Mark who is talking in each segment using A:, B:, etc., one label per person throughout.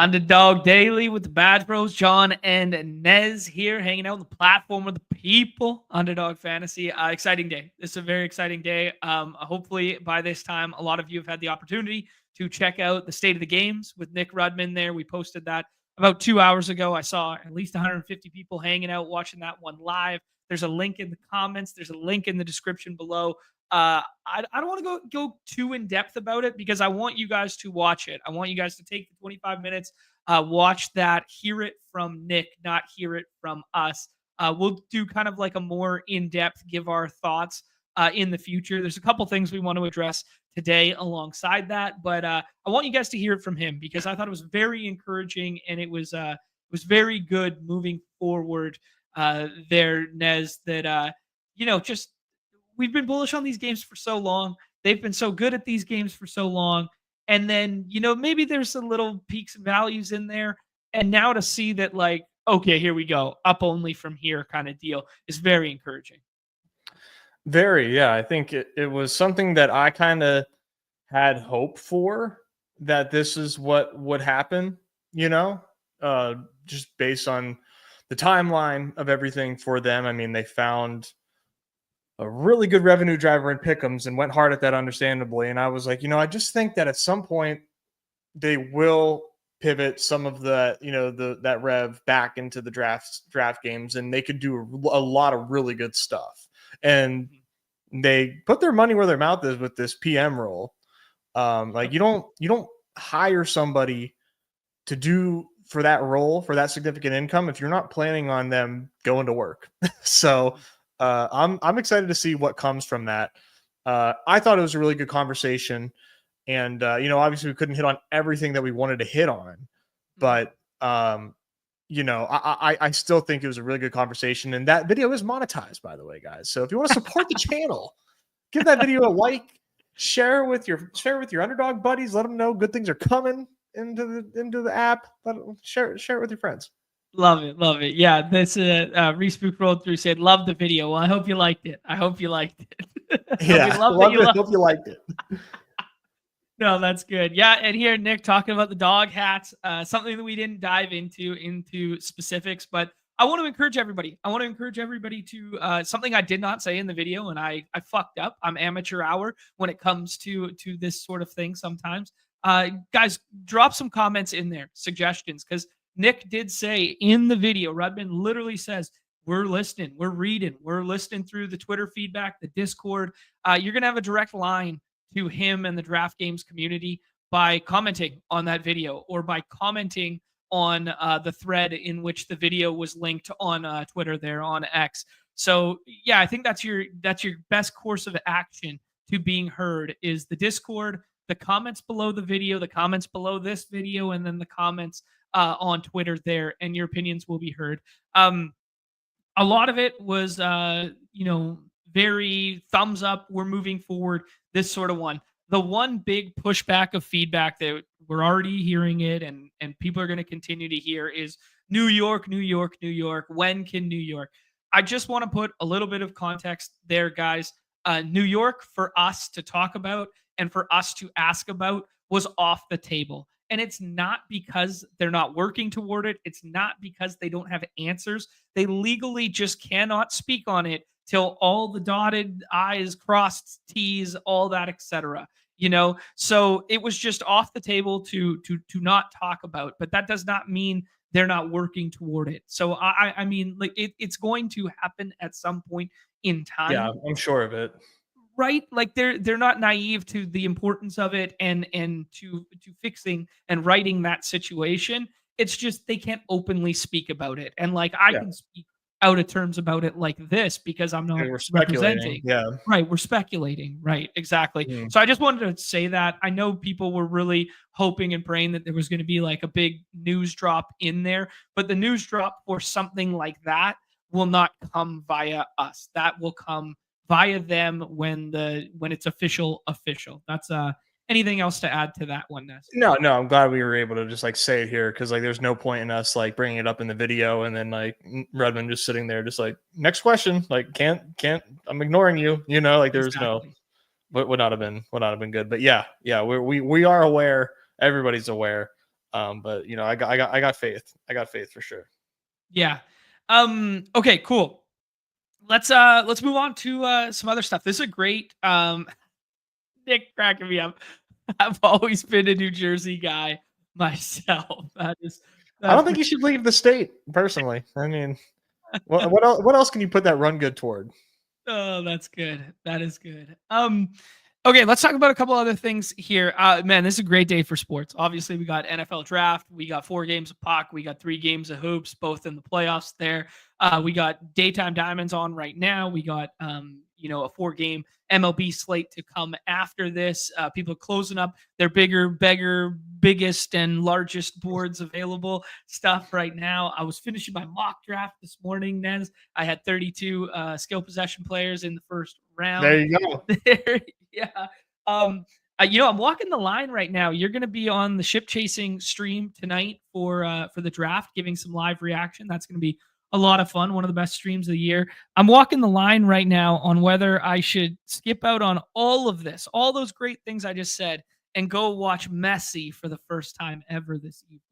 A: Underdog Daily with the Badge Bros, John and Nez here, hanging out on the platform with the people. Underdog Fantasy, exciting day. This is a very exciting day. Hopefully, by this time, a lot of you have had the opportunity to check out the State of the Games with Nick Rudman. There, we posted that about 2 hours ago. I saw at least 150 people hanging out watching that one live. There's a link in the comments. There's a link in the description below. I don't want to go too in depth about it because I want you guys to watch it. I want you guys to take the 25 minutes, watch that, hear it from Nick, not hear it from us. We'll do kind of like a more in-depth, give our thoughts in the future. There's a couple things we want to address today alongside that, but I want you guys to hear it from him because I thought it was very encouraging and it was very good moving forward there, Nez, that just we've been bullish on these games for so long. They've been so good at these games for so long. And then, maybe there's a little peaks and values in there. And now to see that, like, okay, here we go, up only from here kind of deal is very encouraging.
B: Very, yeah. I think it was something that I kind of had hope for, that this is what would happen, just based on the timeline of everything for them. I mean, they found a really good revenue driver in Pick'ems and went hard at that, understandably. And I was like, I just think that at some point they will pivot some of the, that rev back into the draft games, and they could do a lot of really good stuff. And they put their money where their mouth is with this PM role. Like you don't hire somebody to do for that role, for that significant income, if you're not planning on them going to work. So I'm excited to see what comes from that. I thought it was a really good conversation, and obviously we couldn't hit on everything that we wanted to hit on, but I still think it was a really good conversation. And that video is monetized, by the way, guys. So if you want to support the channel, give that video a like, share with your Underdog buddies, let them know good things are coming into the app. Share it with your friends.
A: Love it. Yeah, this Respook rolled through, said, love the video. Well, I hope you liked it. I hope you liked it.
B: Yeah, hope you liked it.
A: No, that's good. Yeah, and here Nick talking about the dog hats, something that we didn't dive into specifics, but I want to encourage everybody. To something I did not say in the video, and I fucked up. I'm amateur hour when it comes to this sort of thing sometimes. Guys, drop some comments in there, suggestions, because Nick did say in the video, Rudman literally says, we're listening, we're reading, we're listening through the Twitter feedback, the Discord. You're going to have a direct line to him and the Draft Games community by commenting on that video or by commenting on the thread in which the video was linked on Twitter there on X. So yeah, I think that's your best course of action to being heard is the Discord, the comments below the video, the comments below this video, and then the comments on Twitter there, and your opinions will be heard. A lot of it was, very thumbs up. We're moving forward. This sort of one. The one big pushback of feedback that we're already hearing it, and people are going to continue to hear is New York. When can New York? I just want to put a little bit of context there, guys. New York for us to talk about and for us to ask about was off the table. And it's not because they're not working toward it. It's not because they don't have answers. They legally just cannot speak on it till all the dotted I's, crossed T's, all that, etc. So it was just off the table to not talk about. But that does not mean they're not working toward it. So I mean, like it's going to happen at some point in time.
B: Yeah, I'm sure of it.
A: Right, like they're not naive to the importance of it and to fixing and righting that situation. It's just they can't openly speak about it, and like I can speak out of terms about it like this because I'm not representing.
B: Yeah,
A: right. We're speculating. Right, exactly. So I just wanted to say that. I know people were really hoping and praying that there was going to be like a big news drop in there, but the news drop for something like that will not come via us. That will come via them when it's official. That's anything else to add to that one, Ness?
B: No, I'm glad we were able to just like say it here because like there's no point in us like bringing it up in the video and then like Rudman just sitting there just like next question, like can't I'm ignoring you, like there's exactly. Would not have been good. But yeah, we are aware, everybody's aware. But I got faith. I got faith for sure.
A: Yeah. Okay, cool. Let's move on to some other stuff. This is a great Nick cracking me up. I've always been a New Jersey guy myself.
B: I don't think you should leave the state personally. I mean, what else can you put that run good toward?
A: Oh, that's good. That is good. Okay, let's talk about a couple other things here. Man, this is a great day for sports. Obviously, we got NFL draft. We got 4 games of puck. We got 3 games of hoops, both in the playoffs there. We got daytime diamonds on right now. We got, a 4-game MLB slate to come after this. People closing up their biggest and largest boards available stuff right now. I was finishing my mock draft this morning, Nez. I had 32 skill possession players in the first round.
B: There you go.
A: Yeah. I'm walking the line right now. You're going to be on the ship chasing stream tonight for the draft, giving some live reaction. That's going to be a lot of fun. One of the best streams of the year. I'm walking the line right now on whether I should skip out on all of this, all those great things I just said, and go watch Messi for the first time ever this evening.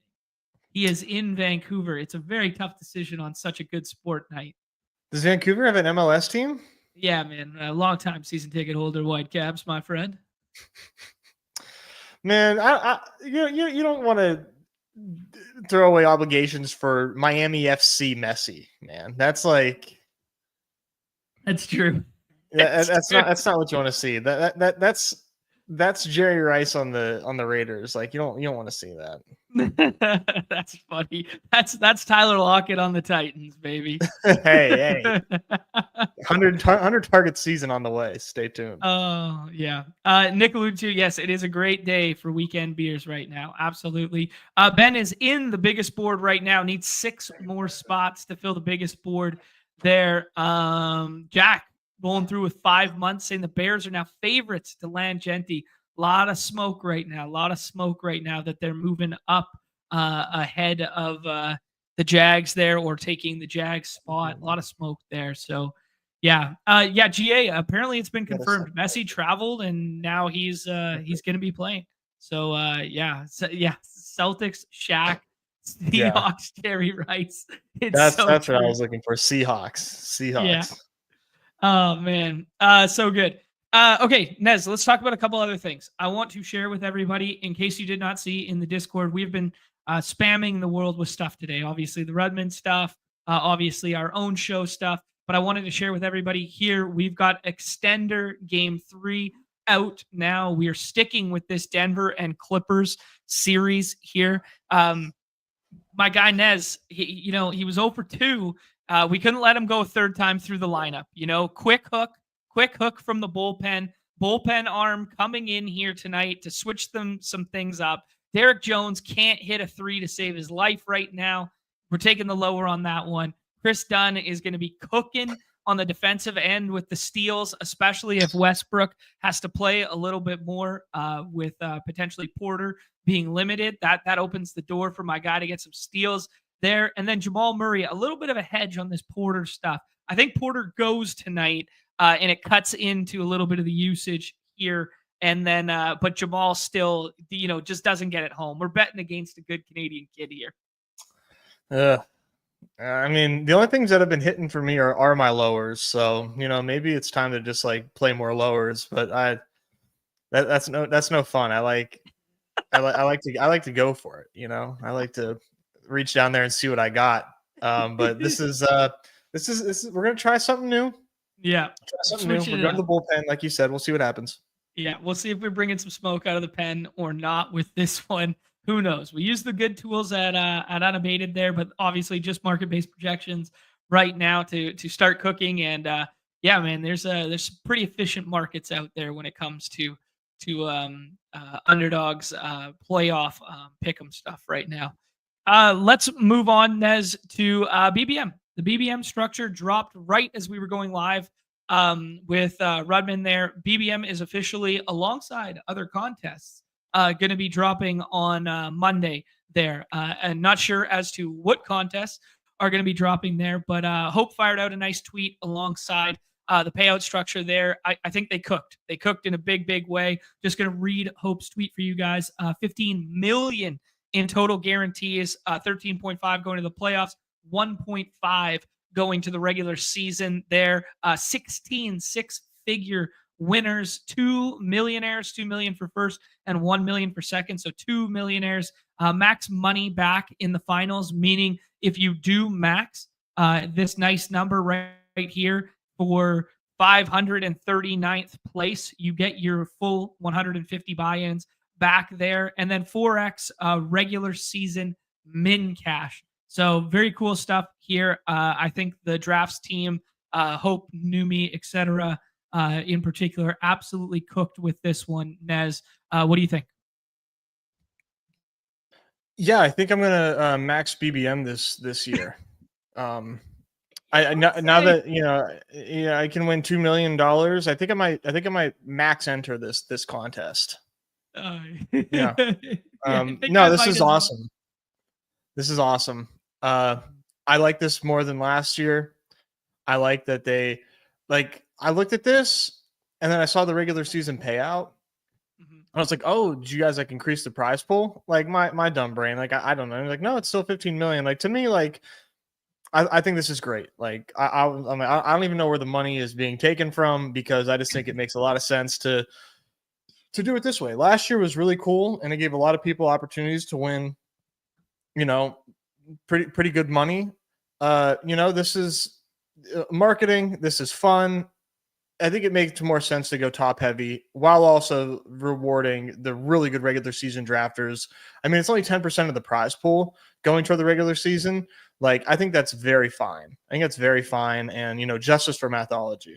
A: He is in Vancouver. It's a very tough decision on such a good sport night.
B: Does Vancouver have an MLS team?
A: Yeah, man. A long-time season ticket holder, Whitecaps, my friend.
B: Man, you don't want to throw away obligations for Miami FC Messi, man. That's
A: true.
B: That's not what you want to see. That's Jerry Rice on the Raiders. Like you don't want to see that.
A: That's funny. That's Tyler Lockett on the Titans, baby.
B: hey. 100 target season on the way. Stay tuned.
A: Oh, yeah. Nick alluded to, yes, it is a great day for weekend beers right now. Absolutely. Ben is in the biggest board right now. Needs 6 more spots to fill the biggest board there. Jack going through with 5 months, saying the Bears are now favorites to land Genty. A lot of smoke right now. That they're moving up ahead of the Jags there, or taking the Jags spot. A lot of smoke there. So, yeah. GA, apparently it's been confirmed. Messi traveled, and now he's going to be playing. So, Celtics, Shaq, Seahawks, Jerry Rice.
B: That's what I was looking for. Seahawks.
A: Yeah. Oh, man. So good. Okay, Nez, let's talk about a couple other things. I want to share with everybody, in case you did not see in the Discord, we've been spamming the world with stuff today. Obviously, the Rudman stuff, obviously our own show stuff, but I wanted to share with everybody here, we've got Extender Game 3 out now. We are sticking with this Denver and Clippers series here. My guy, Nez, he was 0 for 2. We couldn't let him go a third time through the lineup. Quick hook from the bullpen arm coming in here tonight to switch some things up. Derek Jones can't hit a 3 to save his life right now. We're taking the lower on that one. Chris Dunn is going to be cooking on the defensive end with the steals, especially if Westbrook has to play a little bit more with potentially Porter being limited. That opens the door for my guy to get some steals there. And then Jamal Murray, a little bit of a hedge on this Porter stuff. I think Porter goes tonight, and it cuts into a little bit of the usage here. And then, but Jamal still, just doesn't get it home. We're betting against a good Canadian kid here.
B: I mean, the only things that have been hitting for me are my lowers. So, maybe it's time to just play more lowers, but that's no fun. I like to go for it. I like to reach down there and see what I got. But this is we're going to try something new.
A: Yeah.
B: Try something new. We're going to the bullpen. Like you said, we'll see what happens.
A: Yeah. We'll see if we're bringing some smoke out of the pen or not with this one. Who knows? We use the good tools at Unabated there, but obviously just market-based projections right now to start cooking. And yeah, man, there's some pretty efficient markets out there when it comes to Underdog's playoff pick'em stuff right now. Let's move on, Nez, to BBM. The BBM structure dropped right as we were going live with Rudman there. BBM is officially, alongside other contests, going to be dropping on Monday there. And not sure as to what contests are going to be dropping there, but Hope fired out a nice tweet alongside the payout structure there. I think they cooked. They cooked in a big way. Just going to read Hope's tweet for you guys. 15 million in total guarantees, 13.5 going to the playoffs, 1.5 going to the regular season there. 16 six-figure winners, 2 millionaires, 2 million for first and 1 million for second. So 2 millionaires, max money back in the finals, meaning if you do max this nice number right here for 539th place, you get your full 150 buy-ins back there, and then 4x regular season min cash. So very cool stuff here. I think the drafts team, Hope, Numi, etc., in particular, absolutely cooked with this one. Nez, what do you think?
B: Yeah, I think I'm gonna max BBM this year. Now that I can win $2 million, I think I might max enter this contest. Yeah. No, this is awesome. Well. This is awesome. I like this more than last year. I like that I looked at this and then I saw the regular season payout. I was like, oh, did you guys increase the prize pool? Like my dumb brain, I don't know. Like, no, it's still 15 million. Like, to me, I think this is great. Like, I don't even know where the money is being taken from, because I just think it makes a lot of sense to do it this way. Last year was really cool, and it gave a lot of people opportunities to win, pretty good money. This is marketing. This is fun. I think it makes more sense to go top heavy while also rewarding the really good regular season drafters. I mean, it's only 10% of the prize pool going toward the regular season. I think that's very fine. I think that's very fine. And, justice for Mathology.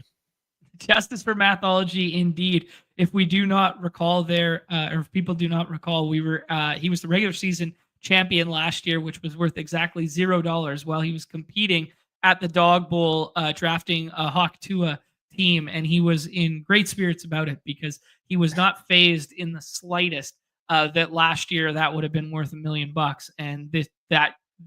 A: Justice for Mathology, indeed. If we do not recall there, or if people do not recall, he was the regular season champion last year, which was worth exactly $0 while he was competing at the Dog Bowl, drafting a Hawk Tua team, and he was in great spirits about it because he was not phased in the slightest that last year that would have been worth $1 million, and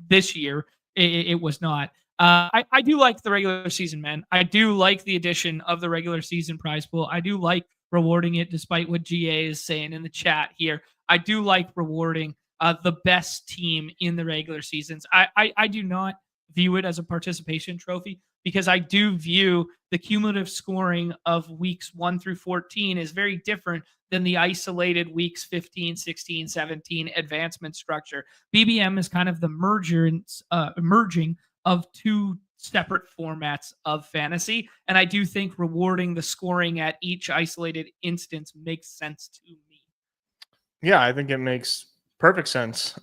A: this year it was not. I do like the regular season, man. I do like the addition of the regular season prize pool. I do like rewarding it, despite what GA is saying in the chat here. I do like rewarding the best team in the regular seasons. I do not view it as a participation trophy, because I do view the cumulative scoring of weeks 1 through 14 is very different than the isolated weeks 15, 16, 17 advancement structure. BBM is kind of the merging of two separate formats of fantasy, and I do think rewarding the scoring at each isolated instance makes sense to me.
B: Yeah, I think it makes perfect sense.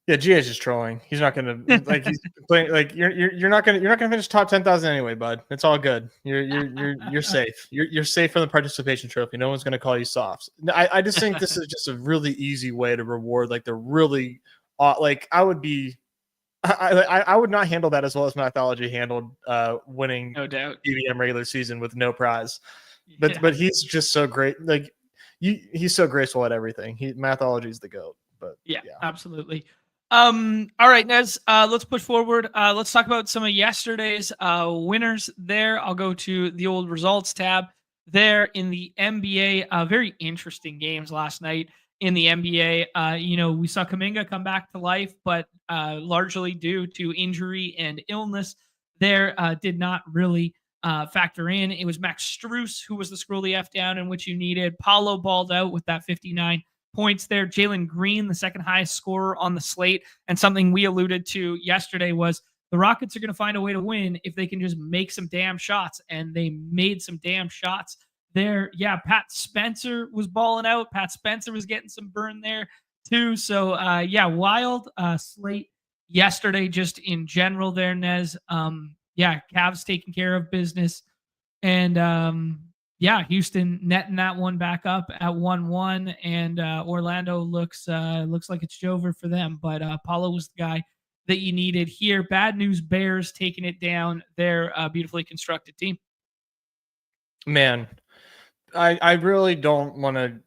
B: Yeah, GA's just trolling. He's not gonna he's playing you're not gonna finish top 10,000 anyway, bud. It's all good. You're safe. You're safe from the participation trophy. No one's gonna call you soft. I just think this is just a really easy way to reward the really I would not handle that as well as Mathology handled winning
A: no doubt
B: BBM regular season with no prize. But he's just so great. He's so graceful at everything. Mathology's the GOAT. But
A: yeah, absolutely. All right, Nez, let's push forward. Let's talk about some of yesterday's winners there. I'll go to the old results tab there in the NBA. Very interesting games last night in the NBA. We saw Kuminga come back to life, but largely due to injury and illness there, did not really factor in. It was Max Strus who was the scroll the F down in which you needed. Paulo balled out with that 59 points there. Jalen Green, the second highest scorer on the slate. And something we alluded to yesterday was the Rockets are going to find a way to win if they can just make some damn shots. And they made some damn shots there. Yeah, Pat Spencer was balling out. Pat Spencer was getting some burn there too. So wild slate yesterday just in general there, Nez. Cavs taking care of business. And Houston netting that one back up at 1-1, and Orlando looks like it's over for them. But Paulo was the guy that you needed here. Bad news Bears taking it down. They're a beautifully constructed team.
B: Man, I really don't want to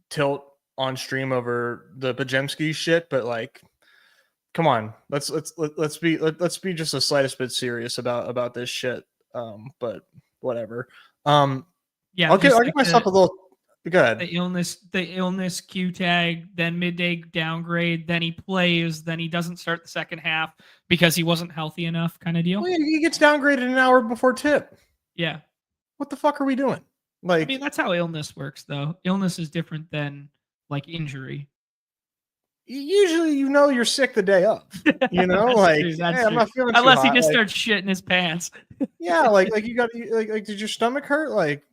B: tilt on stream over the Pajemski shit, but come on, let's be just the slightest bit serious about this shit. But whatever. I'll give myself a little. Go ahead.
A: The illness Q tag, then midday downgrade, then he plays, then he doesn't start the second half because he wasn't healthy enough, kind of deal.
B: Well, yeah, he gets downgraded an hour before tip.
A: Yeah.
B: What the fuck are we doing?
A: I mean, that's how illness works, though. Illness is different than like injury.
B: Usually, you're sick the day of.
A: That's true.
B: I'm not feeling too
A: unless
B: hot.
A: he just starts shitting his pants.
B: Yeah, like you got did your stomach hurt? Like,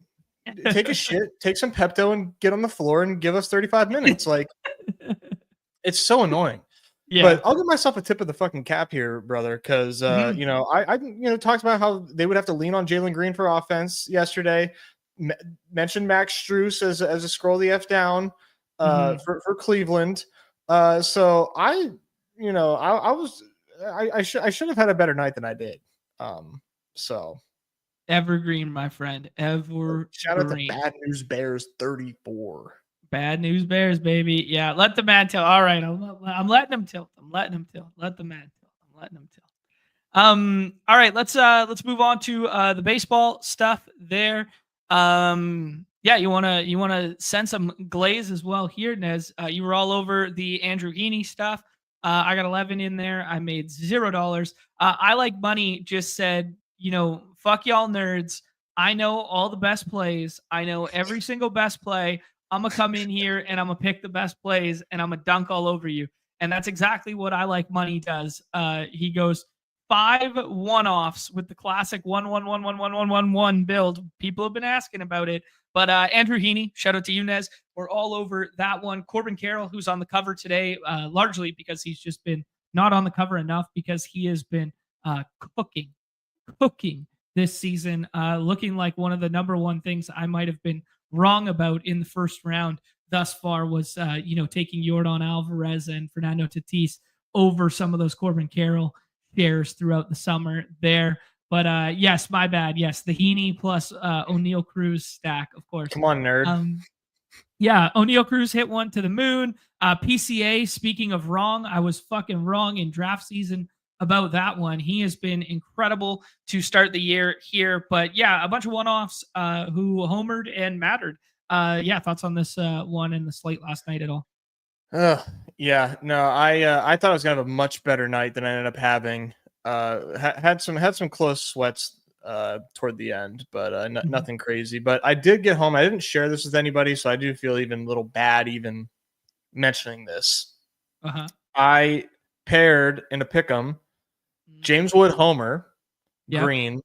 B: take a shit, take some Pepto, and get on the floor and give us 35 minutes. Like, it's so annoying. Yeah. But I'll give myself a tip of the fucking cap here, brother, because I talked about how they would have to lean on Jalen Green for offense yesterday. Mentioned Max Strus as a scroll the F down for Cleveland. So I should have had a better night than I did. So
A: evergreen, my friend. Evergreen.
B: Shout out to Bad News Bears 34.
A: Bad News Bears, baby. Yeah, let the man tell. All right, I'm letting him tilt. Let the man tilt. I'm letting him tilt. All right, let's move on to the baseball stuff there. Yeah, you wanna send some glaze as well here, Nez. You were all over the Andrew Heaney stuff. I got 11 in there. I made $0. I Like Money just said, fuck y'all nerds. I know all the best plays. I know every single best play. I'm going to come in here and I'm going to pick the best plays and I'm going to dunk all over you. And that's exactly what I Like Money does. He goes 5 one-offs with the classic 1-1-1-1-1-1-1-1 build. People have been asking about it. But Andrew Heaney, shout out to you, Nez. We're all over that one. Corbin Carroll, who's on the cover today, largely because he's just been not on the cover enough because he has been cooking this season, looking like one of the number one things I might have been wrong about in the first round thus far was, taking Yordan Alvarez and Fernando Tatis over some of those Corbin Carroll shares throughout the summer there. But yes, my bad. Yes, the Heaney plus O'Neal Cruz stack, of course.
B: Come on, nerd.
A: Yeah, O'Neal Cruz hit one to the moon. PCA, speaking of wrong, I was fucking wrong in draft season about that one. He has been incredible to start the year here. But yeah, a bunch of one-offs who homered and mattered. Thoughts on this one in the slate last night at all?
B: Yeah, no, I thought I was gonna have a much better night than I ended up having. Had some close sweats toward the end, but nothing crazy. But I did get home. I didn't share this with anybody, so I do feel even a little bad even mentioning this. I paired in a pick'em James Wood homer green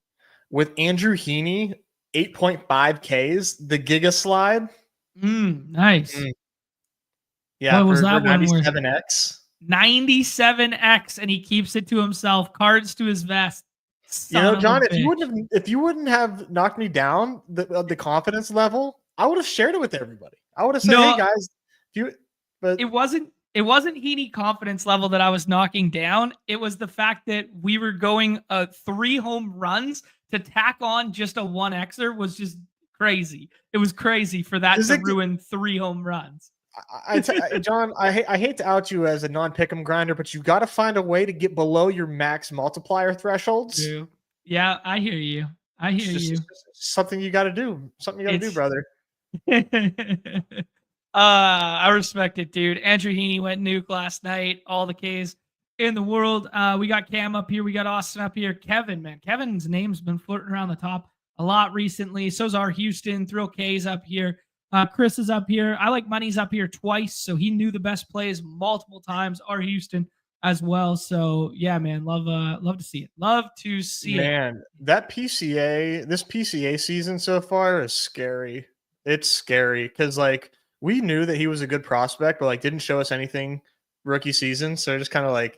B: with Andrew Heaney 8.5 Ks, the Giga slide.
A: Nice.
B: Yeah,
A: what was that
B: 97X.
A: 97X, and he keeps it to himself. Cards to his vest.
B: John, if you wouldn't have knocked me down the confidence level, I would have shared it with everybody. I would have said, "Hey guys, but
A: it wasn't Heaney confidence level that I was knocking down. It was the fact that we were going 3 home runs to tack on just a 1Xer was just crazy. It was crazy for that to ruin 3 home runs.
B: John, I hate to out you as a non-pick'em grinder, but you got to find a way to get below your max multiplier thresholds.
A: Yeah, I hear you. It's
B: something you got to do. Something you got to do, brother.
A: I respect it, dude. Andrew Heaney went nuke last night. All the Ks in the world. We got Cam up here. We got Austin up here. Kevin, man. Kevin's name's been floating around the top a lot recently. So's our Houston. Thrill K's up here. Chris is up here. I Like Money's up here twice, so he knew the best plays multiple times. Our Houston as well. So yeah, man, love to see it. Love to see it.
B: Man, this PCA season so far is scary. It's scary because we knew that he was a good prospect, but didn't show us anything rookie season. So just kind of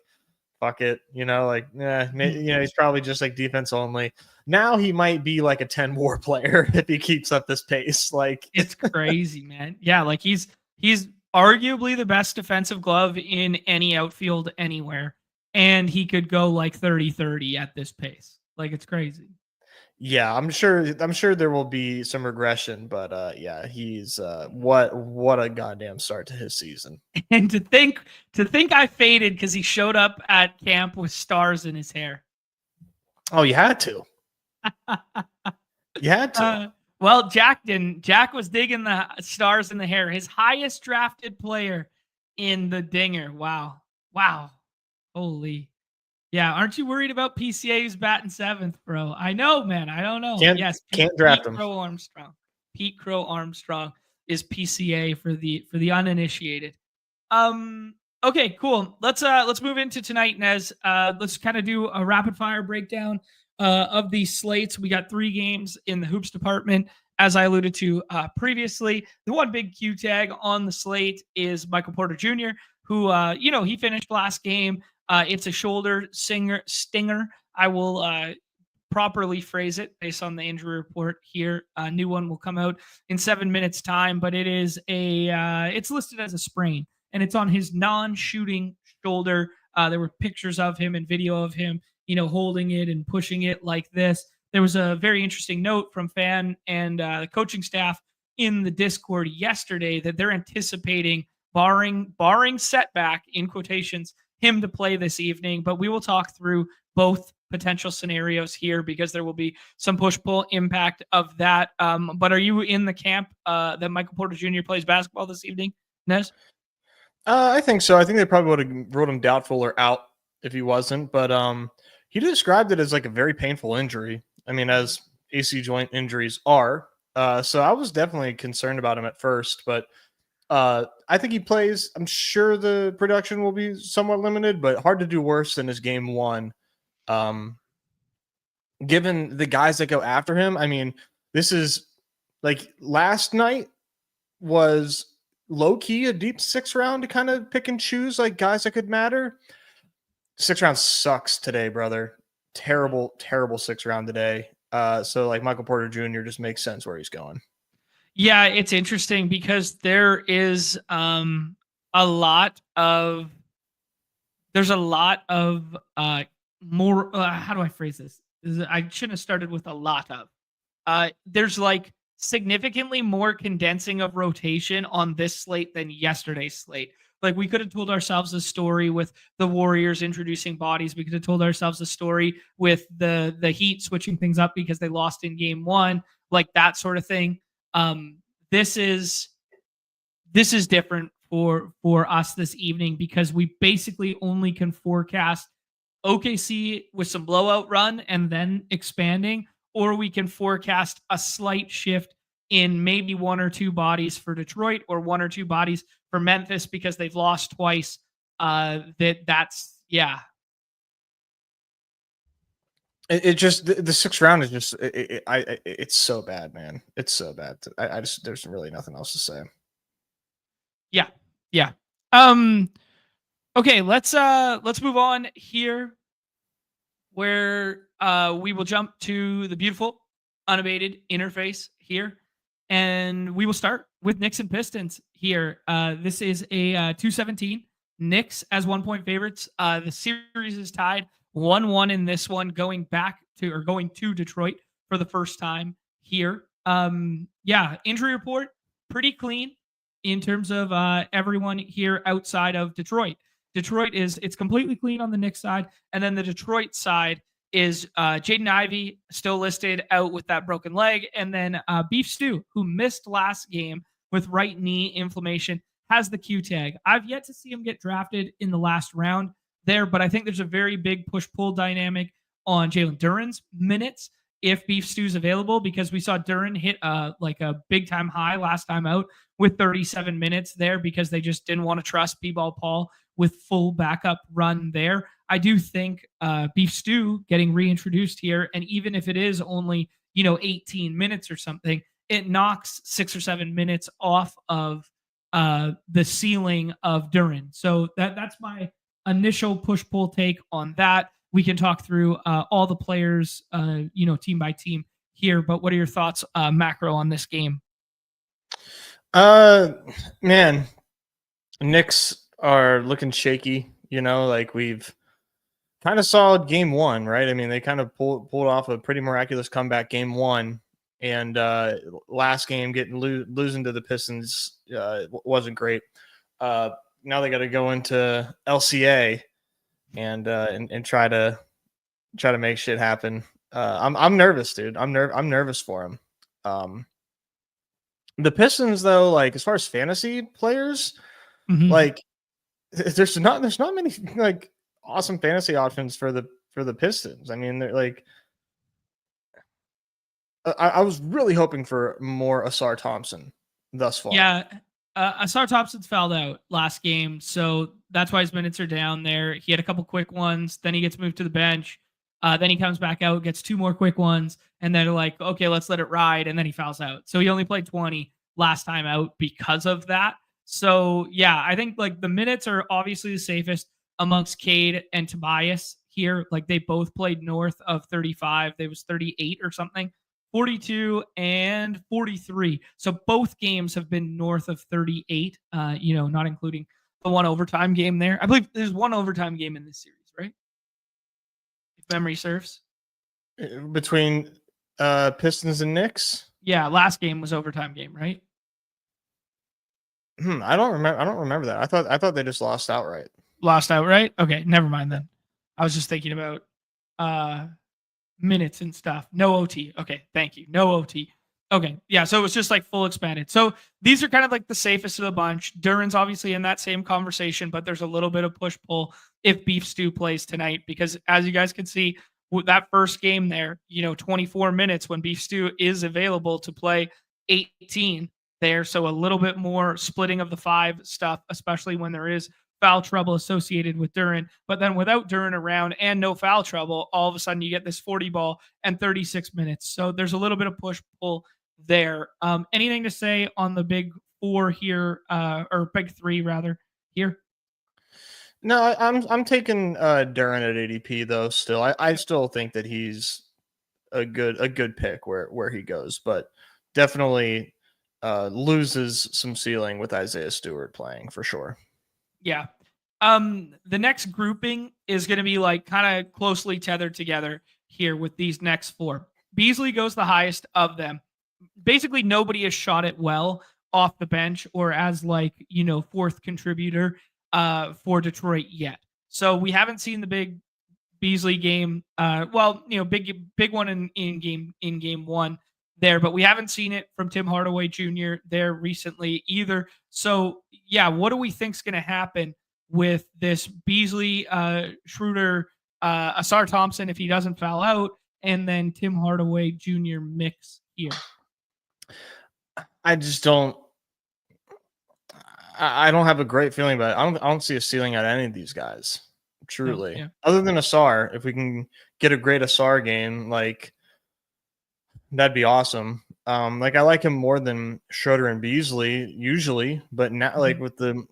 B: fuck it, he's probably just defense only. Now he might be a 10 WAR player if he keeps up this pace.
A: It's crazy, man. Yeah, he's arguably the best defensive glove in any outfield anywhere, and he could go 30-30 at this pace. It's crazy.
B: Yeah, I'm sure there will be some regression, but he's what a goddamn start to his season.
A: And to think I faded because he showed up at camp with stars in his hair.
B: Oh, you had to. You had to.
A: Well, Jack didn't. Jack was digging the stars in the hair. His highest drafted player in the dinger. Wow. Wow. Holy. Yeah. Aren't you worried about PCA's batting seventh, bro? I know, man. I don't know. Yes.
B: Can't draft him.
A: Crow Armstrong. Pete Crow Armstrong is PCA for the uninitiated. Okay, cool. Let's move into tonight, Nez. Let's kind of do a rapid fire breakdown of these slates. We got 3 games in the hoops department, as I alluded to previously. The one big Q tag on the slate is Michael Porter Jr., who he finished last game. It's a shoulder stinger. I will properly phrase it based on the injury report here. A new one will come out in 7 minutes time, but it is it's listed as a sprain, and it's on his non-shooting shoulder. There were pictures of him and video of him, holding it and pushing it like this. There was a very interesting note from fan and the coaching staff in the Discord yesterday that they're anticipating barring setback in quotations him to play this evening. But we will talk through both potential scenarios here because there will be some push-pull impact of that. But are you in the camp that Michael Porter Jr. plays basketball this evening, Nez?
B: I think so. I think they probably would have wrote him doubtful or out if he wasn't. But he described it as like a very painful injury. I mean, as AC joint injuries are. So I was definitely concerned about him at first. But I think he plays. I'm sure the production will be somewhat limited, but hard to do worse than his game 1. Given the guys that go after him, I mean, this is like last night was low key a deep 6th round to kind of pick and choose like guys that could matter. 6th round sucks today, brother. Terrible 6th round today. So like Michael Porter Jr. just makes sense where he's going.
A: Yeah, it's interesting because there is a lot of more how do I phrase this? I shouldn't have started with a lot of. There's like significantly more condensing of rotation on this slate than yesterday's slate. Like we could have told ourselves a story with the Warriors introducing bodies. We could have told ourselves a story with the Heat switching things up because they lost in game 1, like that sort of thing. This is different for us this evening because we basically only can forecast OKC with some blowout run and then expanding, or we can forecast a slight shift in maybe 1 or 2 bodies for Detroit or 1 or 2 bodies for Memphis because they've lost twice. That's yeah.
B: It just the 6th round is just it's so bad, man. It's so bad. I just there's really nothing else to say.
A: Yeah. Okay, let's move on here where we will jump to the beautiful unabated interface here, and we will start with Knicks and Pistons here. This is a 217. Knicks as 1-point favorites. The series is tied 1-1 in this one, going to Detroit for the first time here. Injury report pretty clean in terms of everyone here outside of Detroit. It's completely clean on the Knicks side, and then the Detroit side is Jaden Ivey still listed out with that broken leg, and then Beef Stew, who missed last game with right knee inflammation, has the Q tag. I've yet to see him get drafted in the last round there, but I think there's a very big push-pull dynamic on Jalen Duren's minutes if Beef Stew's available, because we saw Duren hit like a big-time high last time out with 37 minutes there because they just didn't want to trust B-Ball Paul with full backup run there. I do think Beef Stew getting reintroduced here, and even if it is only 18 minutes or something, it knocks 6 or 7 minutes off of the ceiling of Duren. So that's my initial push-pull take on that. We can talk through all the players, team by team here. But what are your thoughts, macro, on this game?
B: Man, Knicks are looking shaky. Like we've kind of saw game 1, right? I mean, they kind of pulled off a pretty miraculous comeback game 1, and last game losing to the Pistons wasn't great. Now they got to go into LCA and try to make shit happen. I'm nervous, dude. I'm nervous for him. The Pistons, though, like as far as fantasy players,
A: Mhm.
B: like there's not many like awesome fantasy options for the Pistons. I mean, they're like I was really hoping for more Asar Thompson thus far.
A: Yeah, Asar Thompson's fouled out last game, so that's why his minutes are down there. He had a couple quick ones, then he gets moved to the bench. Then he comes back out, gets two more quick ones, and then like, okay, let's let it ride, and then he fouls out. So he only played 20 last time out because of that. So yeah, I think like the minutes are obviously the safest amongst Cade and Tobias here. Like they both played north of 35. They was 38 or something. 42 and 43. So both games have been north of 38, not including the one overtime game there. I believe there's one overtime game in this series, right? If memory serves.
B: Between Pistons and Knicks.
A: Yeah, last game was overtime game, right?
B: I don't remember that. I thought they just lost outright.
A: Lost outright? Okay, never mind then. I was just thinking about minutes and stuff. No OT. Okay, thank you. No OT. Okay, yeah, so it was just like full expanded. So these are kind of like the safest of the bunch. Duran's obviously in that same conversation, but there's a little bit of push pull if Beef Stew plays tonight because as you guys can see, with that first game there, 24 minutes when Beef Stew is available to play 18 there. So a little bit more splitting of the five stuff, especially when there is foul trouble associated with Duran. But then without Duran around and no foul trouble, all of a sudden you get this 40 ball and 36 minutes. So there's a little bit of push pull there. Anything to say on the big four here, or big three rather here?
B: No, I'm taking Duran at ADP though. Still, I still think that he's a good pick where he goes, but definitely loses some ceiling with Isaiah Stewart playing for sure.
A: Yeah. The next grouping is going to be like kind of closely tethered together here with these next four. Beasley goes the highest of them. Basically, nobody has shot it well off the bench or as like, fourth contributor for Detroit yet. So we haven't seen the big Beasley game. Big one in game one there, but we haven't seen it from Tim Hardaway Jr. there recently either. So yeah, what do we think's going to happen with this Beasley, Schroeder, Asar Thompson if he doesn't foul out, and then Tim Hardaway Jr. mix here?
B: I just don't. I don't have a great feeling about it. I don't see a ceiling at any of these guys. Truly,
A: yeah.
B: Other than Asar, if we can get a great Asar game, like that'd be awesome. Like I like him more than Schroeder and Beasley usually, but now like with the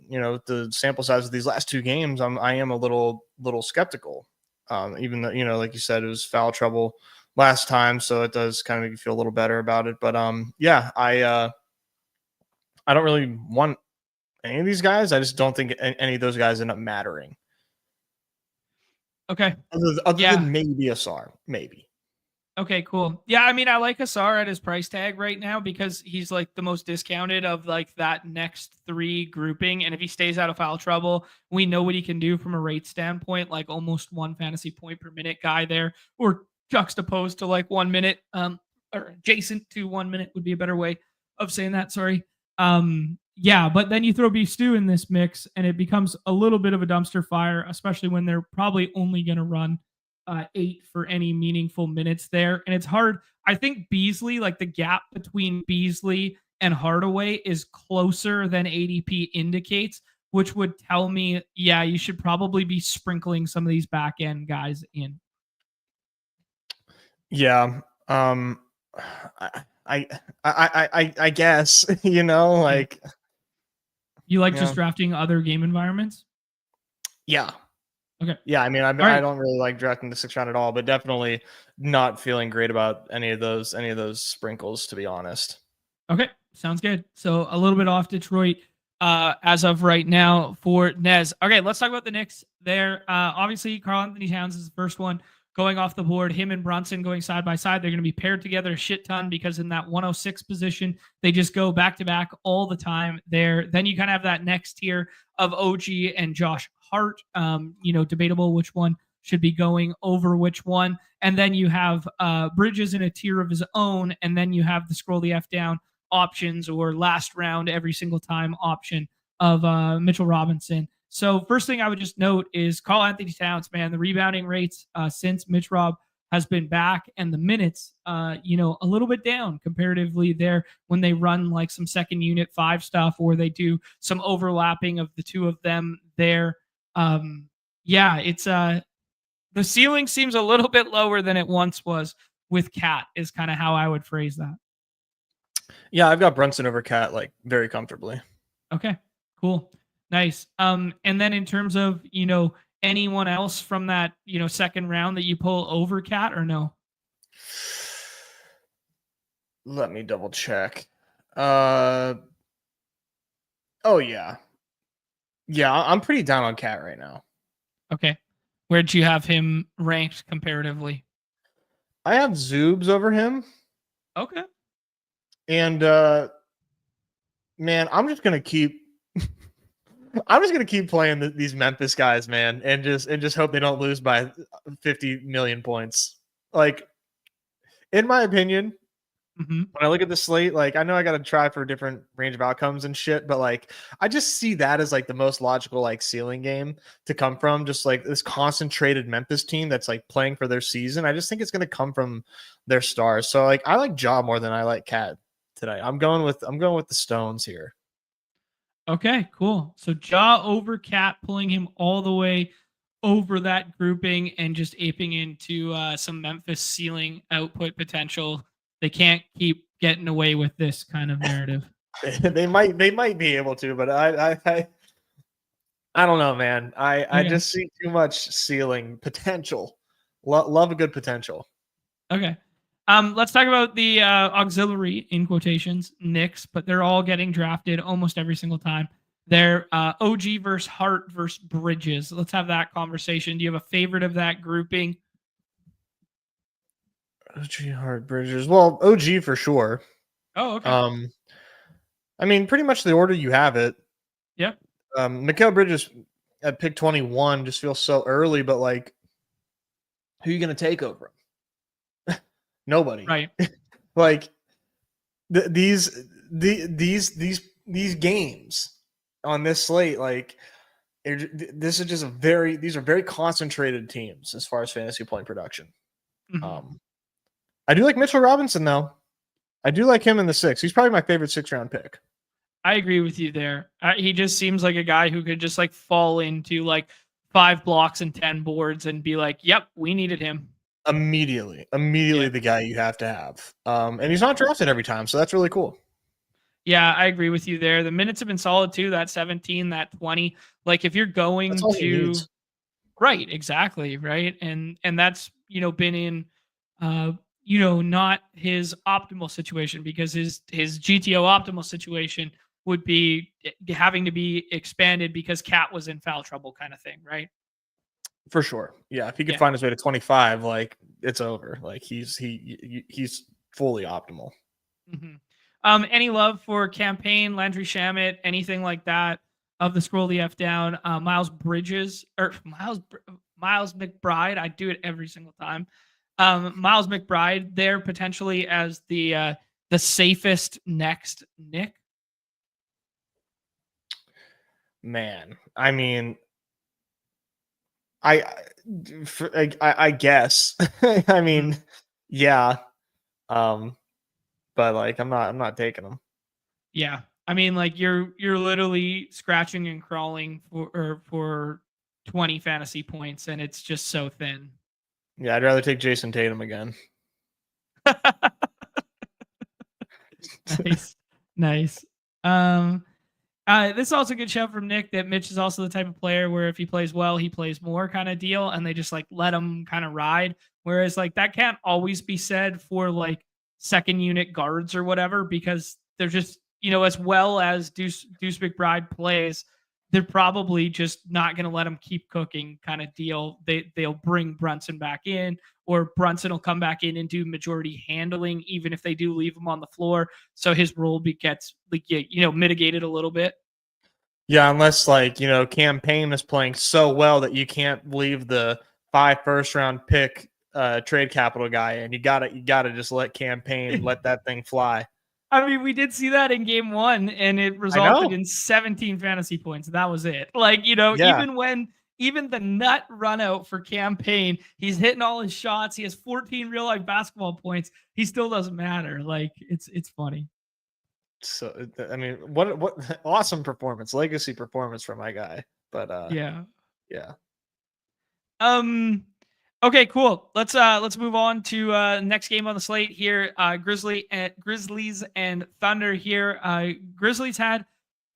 B: the sample size of these last two games, I am a little skeptical. Even though like you said, it was foul trouble last time, so it does kind of make you feel a little better about it. But I don't really want any of these guys. I just don't think any of those guys end up mattering.
A: Okay.
B: Other than maybe Asar, maybe.
A: Okay, cool. Yeah, I mean, I like Asar at his price tag right now because he's like the most discounted of like that next three grouping. And if he stays out of foul trouble, we know what he can do from a rate standpoint, like almost one fantasy point per minute guy there, or juxtaposed to like 1 minute, or adjacent to 1 minute would be a better way of saying that. Sorry. Yeah, but then you throw Beef Stew in this mix and it becomes a little bit of a dumpster fire, especially when they're probably only going to run 8 for any meaningful minutes there. And it's hard. I think Beasley, like the gap between Beasley and Hardaway is closer than ADP indicates, which would tell me, yeah, you should probably be sprinkling some of these back end guys in.
B: Yeah. I guess, like
A: you like just drafting other game environments?
B: Yeah.
A: Okay.
B: Yeah, I mean, I don't really like drafting the 6th round at all, but definitely not feeling great about any of those sprinkles, to be honest.
A: Okay, sounds good. So a little bit off Detroit as of right now for Nez. Okay, let's talk about the Knicks there. Obviously, Karl-Anthony Towns is the first one going off the board. Him and Brunson going side by side. They're going to be paired together a shit ton because in that 106 position, they just go back to back all the time there. Then you kind of have that next tier of OG and Josh Hart. Debatable which one should be going over which one. And then you have Bridges in a tier of his own. And then you have the scroll the F down options or last round every single time option of Mitchell Robinson. So first thing I would just note is Karl Anthony Towns, man, the rebounding rates since Mitch Rob has been back, and the minutes, a little bit down comparatively there when they run like some second unit 5 stuff, or they do some overlapping of the two of them there. It's the ceiling seems a little bit lower than it once was with Cat, is kind of how I would phrase that.
B: Yeah, I've got Brunson over Cat like very comfortably.
A: Okay, cool. Nice. And then in terms of, anyone else from that, second round that you pull over Cat or no?
B: Let me double check. Oh yeah. Yeah, I'm pretty down on Cat right now.
A: Okay. Where'd you have him ranked comparatively?
B: I have Zoobs over him.
A: Okay.
B: And man, I'm just gonna keep playing these Memphis guys, man, and just hope they don't lose by 50 million points. Like, in my opinion, when I look at the slate, like, I know I got to try for a different range of outcomes and shit, but like, I just see that as like the most logical like ceiling game to come from, just like this concentrated Memphis team that's like playing for their season. I just think it's going to come from their stars. So like, I like Ja more than I like Cat today. I'm going with the Stones here.
A: Okay, cool. So Ja over Cat, pulling him all the way over that grouping and just aping into some Memphis ceiling output potential. They can't keep getting away with this kind of narrative.
B: they might be able to, but I don't know, man. I just see too much ceiling potential. Love a good potential.
A: Okay. Let's talk about the auxiliary, in quotations, Knicks, but they're all getting drafted almost every single time. They're OG versus Hart versus Bridges. Let's have that conversation. Do you have a favorite of that grouping?
B: OG, Hart, Bridges. Well, OG for sure.
A: Oh, okay.
B: I mean, pretty much the order you have it.
A: Yeah.
B: Mikal Bridges at pick 21 just feels so early, but like, who are you going to take over him? Nobody.
A: Right.
B: Like these games on this slate, like these are very concentrated teams as far as fantasy point production.
A: Mm-hmm.
B: I do like Mitchell Robinson though. I do like him in the 6. He's probably my favorite 6-round pick.
A: I agree with you there. He just seems like a guy who could just like fall into like 5 blocks and 10 boards and be like, yep, we needed him.
B: Immediately the guy you have to have. And he's not drafted every time, so that's really cool.
A: Yeah, I agree with you there. The minutes have been solid too. That 17, that 20. Like if you're going to, right, exactly, right, and that's been in, not his optimal situation, because his GTO optimal situation would be having to be expanded because Cat was in foul trouble, kind of thing, right?
B: For sure. Yeah, if he could find his way to 25, like it's over. Like he's fully optimal.
A: Mm-hmm. Any love for Campaign, Landry Shamet, anything like that of the Scroll the F down? Miles Bridges or Miles McBride. I do it every single time. Miles McBride there potentially as the safest next Nick.
B: Man, I mean, I guess. I mean, yeah. But like I'm not taking them.
A: Yeah. I mean, like you're literally scratching and crawling for 20 fantasy points, and it's just so thin.
B: Yeah, I'd rather take Jason Tatum again.
A: Nice. This is also a good shout from Nick that Mitch is also the type of player where if he plays well, he plays more kind of deal, and they just like let him kind of ride. Whereas like that can't always be said for like second unit guards or whatever, because they're just, as well as Deuce McBride plays, they're probably just not going to let him keep cooking kind of deal. They'll bring Brunson back in, or Brunson will come back in and do majority handling, even if they do leave him on the floor. So his role gets like, mitigated a little bit.
B: Yeah, unless like, Campaign is playing so well that you can't leave the 5 first-round pick trade capital guy, and you gotta just let Campaign let that thing fly.
A: I mean, we did see that in game 1, and it
B: I
A: resulted
B: know.
A: in 17 fantasy points. That was it.
B: Yeah.
A: Even the nut run out for campaign, he's hitting all his shots. He has 14 real life basketball points. He still doesn't matter. It's funny.
B: So I mean, what awesome performance, legacy performance from my guy. But
A: Yeah.
B: yeah.
A: Um. Okay, cool. Let's move on to next game on the slate here. Grizzlies and Thunder here. Grizzlies had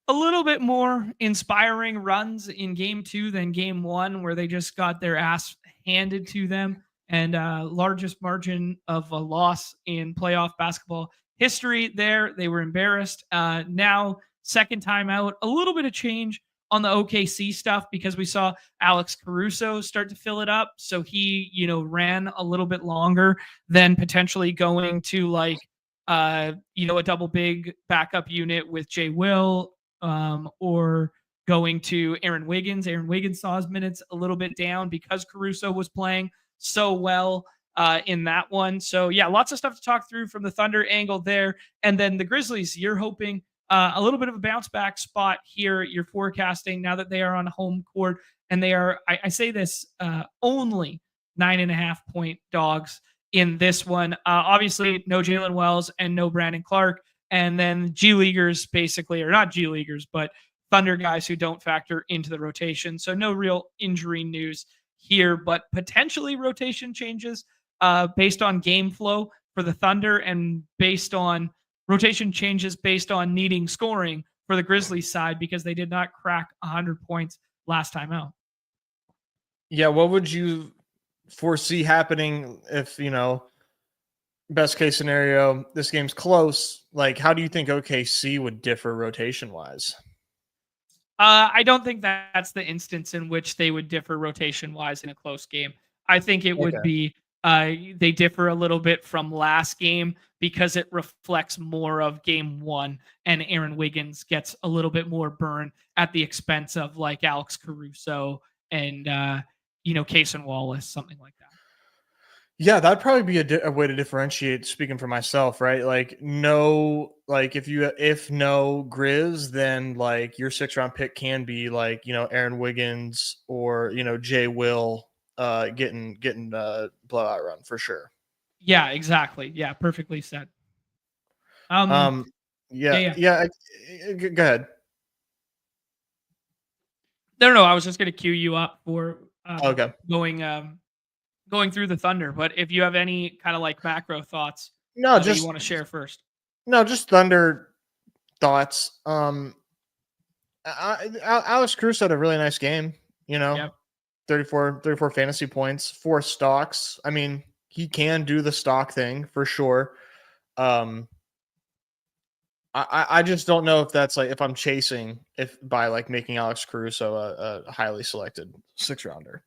A: a little bit more inspiring runs in game 2 than game 1, where they just got their ass handed to them, and largest margin of a loss in playoff basketball history there. They were embarrassed. Now, second time out, a little bit of change on the OKC stuff, because we saw Alex Caruso start to fill it up. So he, ran a little bit longer than potentially going to a double big backup unit with Jay Will, or going to Aaron Wiggins. Aaron Wiggins saw his minutes a little bit down because Caruso was playing so well in that one. So yeah, lots of stuff to talk through from the Thunder angle there. And then the Grizzlies, you're hoping a little bit of a bounce back spot here. You're forecasting now that they are on home court, and they are, I say this, only 9.5-point dogs in this one. Obviously, no Jalen Wells and no Brandon Clark. And then G Leaguers, basically, or not G Leaguers, but Thunder guys who don't factor into the rotation. So no real injury news here, but potentially rotation changes based on game flow for the Thunder, and based on rotation changes based on needing scoring for the Grizzlies side, because they did not crack 100 points last time out.
B: Yeah, what would you foresee happening if, best case scenario, this game's close? Like, how do you think OKC would differ rotation wise?
A: I don't think that's the instance in which they would differ rotation wise in a close game. I think it would
B: Okay.
A: be they differ a little bit from last game, because it reflects more of game 1, and Aaron Wiggins gets a little bit more burn at the expense of like Alex Caruso and Cason Wallace, something like that.
B: Yeah, that'd probably be a way to differentiate. Speaking for myself, right? Like, no, like if no Grizz, then like your 6th round pick can be like Aaron Wiggins or Jay Will, getting blowout run for sure.
A: Yeah, exactly. Yeah, perfectly said. Um,
B: Um,
A: yeah,
B: yeah,
A: yeah.
B: yeah. Go ahead.
A: No, I was just gonna cue you up for
B: Okay.
A: going going through the Thunder. But if you have any kind of like macro thoughts
B: No,
A: that you
B: just
A: want to share first.
B: no, just Thunder thoughts. Alex Cruz had a really nice game. You know,
A: Yep.
B: 34 fantasy points, 4 stocks. I mean, he can do the stock thing for sure. Um, I just don't know if that's like if I'm chasing if by like making Alex Caruso a highly selected 6th rounder.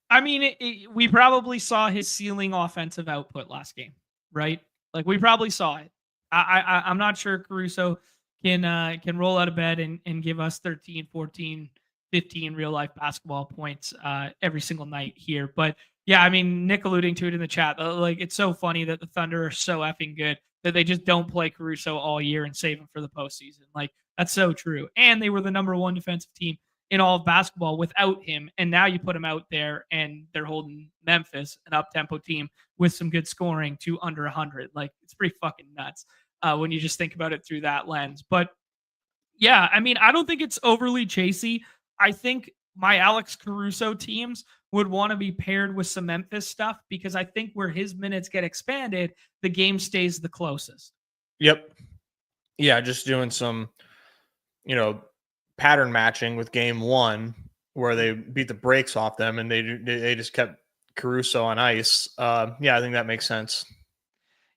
A: I mean, we probably saw his ceiling offensive output last game, right? Like we probably saw it. I'm not sure Caruso can roll out of bed and give us 13, 14, 15 real life basketball points every single night here. But yeah, I mean, Nick alluding to it in the chat, like it's so funny that the Thunder are so effing good that they just don't play Caruso all year and save him for the postseason. Like that's so true. And they were the number 1 defensive team in all of basketball without him. And now you put him out there and they're holding Memphis, an up tempo team with some good scoring, to under 100. Like it's pretty fucking nuts when you just think about it through that lens. But yeah, I mean, I don't think it's overly chasey. I think my Alex Caruso teams would want to be paired with some Memphis stuff, because I think where his minutes get expanded, the game stays the closest.
B: Yep. Yeah, just doing some, pattern matching with game 1 where they beat the brakes off them and they just kept Caruso on ice. Yeah, I think that makes sense.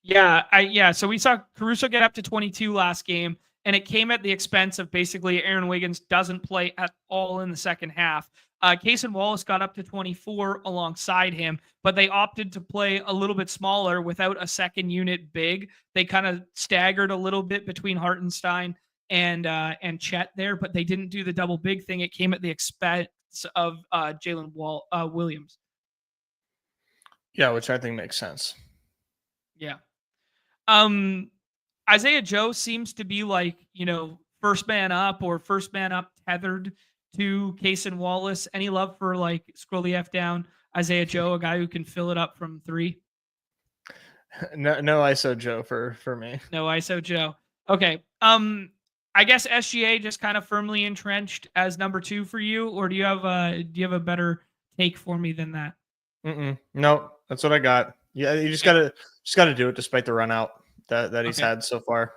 A: Yeah. So we saw Caruso get up to 22 last game, and it came at the expense of basically Aaron Wiggins doesn't play at all in the second half. Cason Wallace got up to 24 alongside him, but they opted to play a little bit smaller without a second unit big. They kind of staggered a little bit between Hartenstein and Chet there, but they didn't do the double big thing. It came at the expense of Jalen Williams.
B: Yeah, which I think makes sense.
A: Yeah. Um, Isaiah Joe seems to be like, first man up or first man up tethered to Case and Wallace. Any love for like scroll the F down Isaiah Joe, a guy who can fill it up from 3?
B: No ISO Joe for me.
A: No ISO Joe. Okay. I guess SGA just kind of firmly entrenched as number 2 for you, or do you have a better take for me than that?
B: No, that's what I got. Yeah, you just gotta do it despite the run out that he's had so far.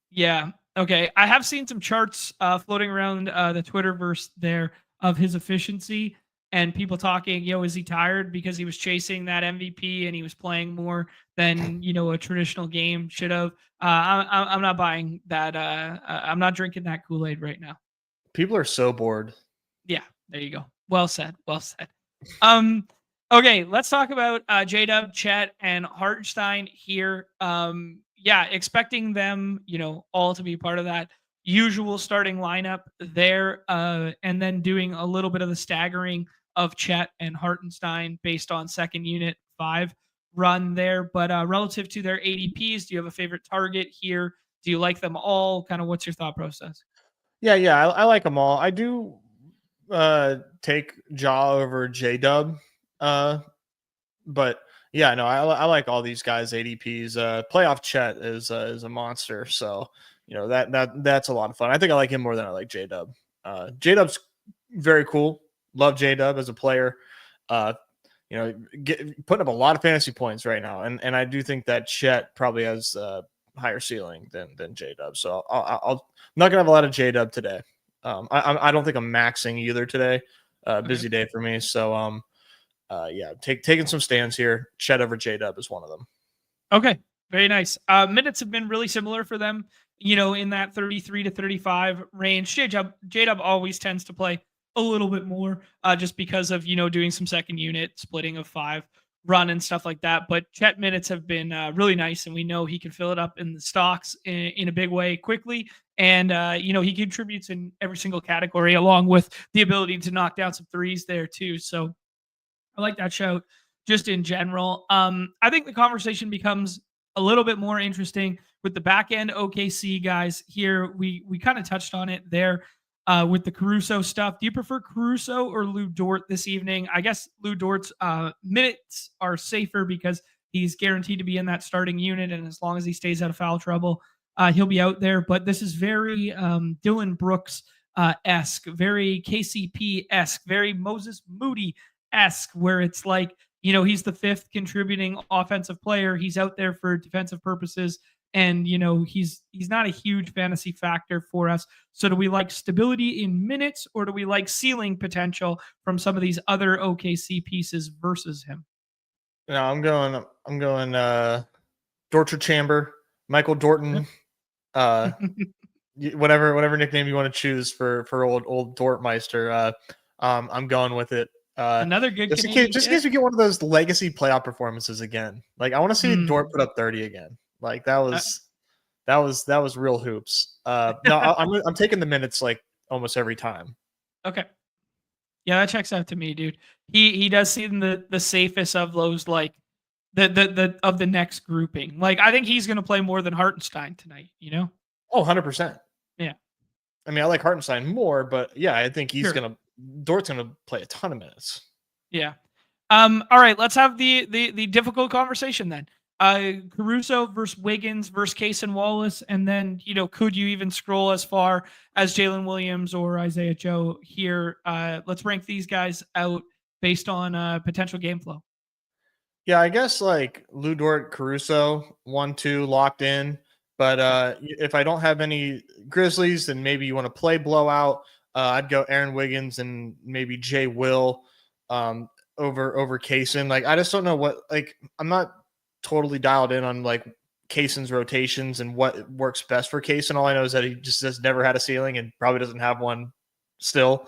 A: Yeah. Okay. I have seen some charts floating around the Twitterverse there of his efficiency and people talking, is he tired because he was chasing that MVP and he was playing more than, a traditional game should have. I'm not buying that. I'm not drinking that Kool-Aid right now.
B: People are so bored.
A: Yeah. There you go. Well said. Well said. Okay. Let's talk about J-Dub, Chet, and Hartenstein here. Yeah, expecting them, all to be part of that usual starting lineup there, and then doing a little bit of the staggering of Chet and Hartenstein based on second unit 5 run there. But relative to their ADPs, do you have a favorite target here? Do you like them all? Kind of what's your thought process?
B: Yeah, I like them all. I do take Ja over J-Dub, but yeah, no, I like all these guys' ADPs. Playoff Chet is a monster, so that's a lot of fun. I think I like him more than I like J-Dub. J-Dub's very cool. Love J-Dub as a player. Putting up a lot of fantasy points right now, and I do think that Chet probably has higher ceiling than J-Dub. So I'm not gonna have a lot of J-Dub today. I don't think I'm maxing either today. Busy day for me, so taking some stands here. Chet over J-Dub is one of them.
A: Okay, very nice. Minutes have been really similar for them, in that 33 to 35 range. J-Dub always tends to play a little bit more just because of, doing some second unit, splitting of 5 run and stuff like that. But Chet minutes have been really nice, and we know he can fill it up in the stocks in a big way quickly. And, he contributes in every single category along with the ability to knock down some threes there too. So I like that shout just in general. I think the conversation becomes a little bit more interesting with the back end OKC guys here. We kind of touched on it there with the Caruso stuff. Do you prefer Caruso or Lou Dort this evening? I guess Lou Dort's minutes are safer because he's guaranteed to be in that starting unit, and as long as he stays out of foul trouble, he'll be out there. But this is very Dylan Brooks esque, very KCP esque, very Moses Moody esque, where it's like, he's the 5th contributing offensive player. He's out there for defensive purposes, and he's not a huge fantasy factor for us. So do we like stability in minutes, or do we like ceiling potential from some of these other OKC pieces versus him?
B: No, I'm going Dortcher Chamber, Michael Dorton, whatever nickname you want to choose for old Dortmeister. I'm going with it.
A: Another good
B: just in case we get one of those legacy playoff performances again. Like I want to see Dort put up 30 again. Like that was real hoops. No, I'm taking the minutes like almost every time.
A: Okay. Yeah, that checks out to me, dude. He does seem the safest of those, like the of the next grouping. Like I think he's gonna play more than Hartenstein tonight,
B: Oh, 100%.
A: Yeah.
B: I mean, I like Hartenstein more, but yeah, I think Dort's gonna play a ton of minutes.
A: Yeah. All right, let's have the difficult conversation then. Caruso versus Wiggins versus Case and Wallace, and then could you even scroll as far as Jalen Williams or Isaiah Joe here? Let's rank these guys out based on potential game flow.
B: Yeah, I guess like Lou Dort, Caruso, 1-2 locked in. But if I don't have any Grizzlies, then maybe you want to play blowout. I'd go Aaron Wiggins and maybe Jay Will over Kaysen. Like I just don't know what. Like I'm not totally dialed in on like Kaysen's rotations and what works best for Kaysen. All I know is that he just has never had a ceiling and probably doesn't have one still.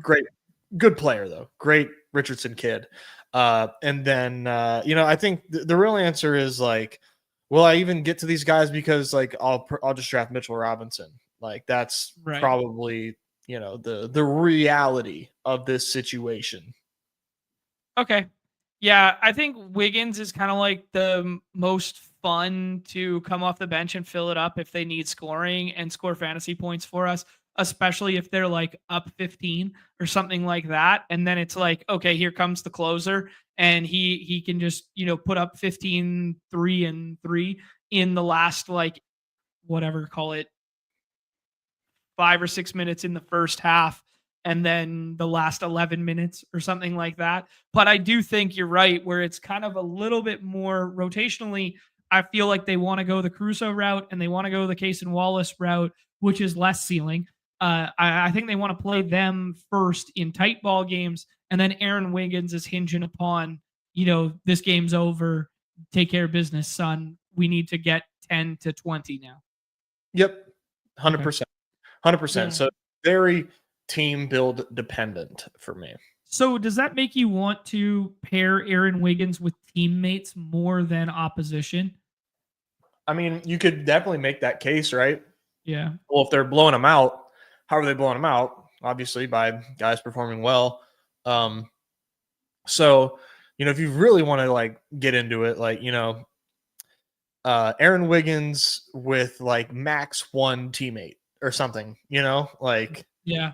B: Great, good player though. Great Richardson kid. And then I think the real answer is like, will I even get to these guys because like I'll just draft Mitchell Robinson. Like that's probably the reality of this situation.
A: Okay. Yeah, I think Wiggins is kind of like the most fun to come off the bench and fill it up if they need scoring and score fantasy points for us, especially if they're like up 15 or something like that. And then it's like, okay, here comes the closer, and he can just, put up 15, 3 and 3 in the last, like, whatever, call it 5 or 6 minutes in the first half, and then the last 11 minutes or something like that. But I do think you're right, where it's kind of a little bit more rotationally. I feel like they want to go the Caruso route and they want to go the Case and Wallace route, which is less ceiling. I think they want to play them first in tight ball games, and then Aaron Wiggins is hinging upon, this game's over. Take care of business, son. We need to get 10 to 20 now.
B: Yep. 100%. 100%.
A: Yeah.
B: So very team build dependent for me.
A: So does that make you want to pair Aaron Wiggins with teammates more than opposition?
B: I mean, you could definitely make that case, right?
A: Yeah.
B: Well, if they're blowing them out, how are they blowing them out? Obviously by guys performing well. So, if you really want to like get into it, like, Aaron Wiggins with like max one teammate or something, like,
A: yeah.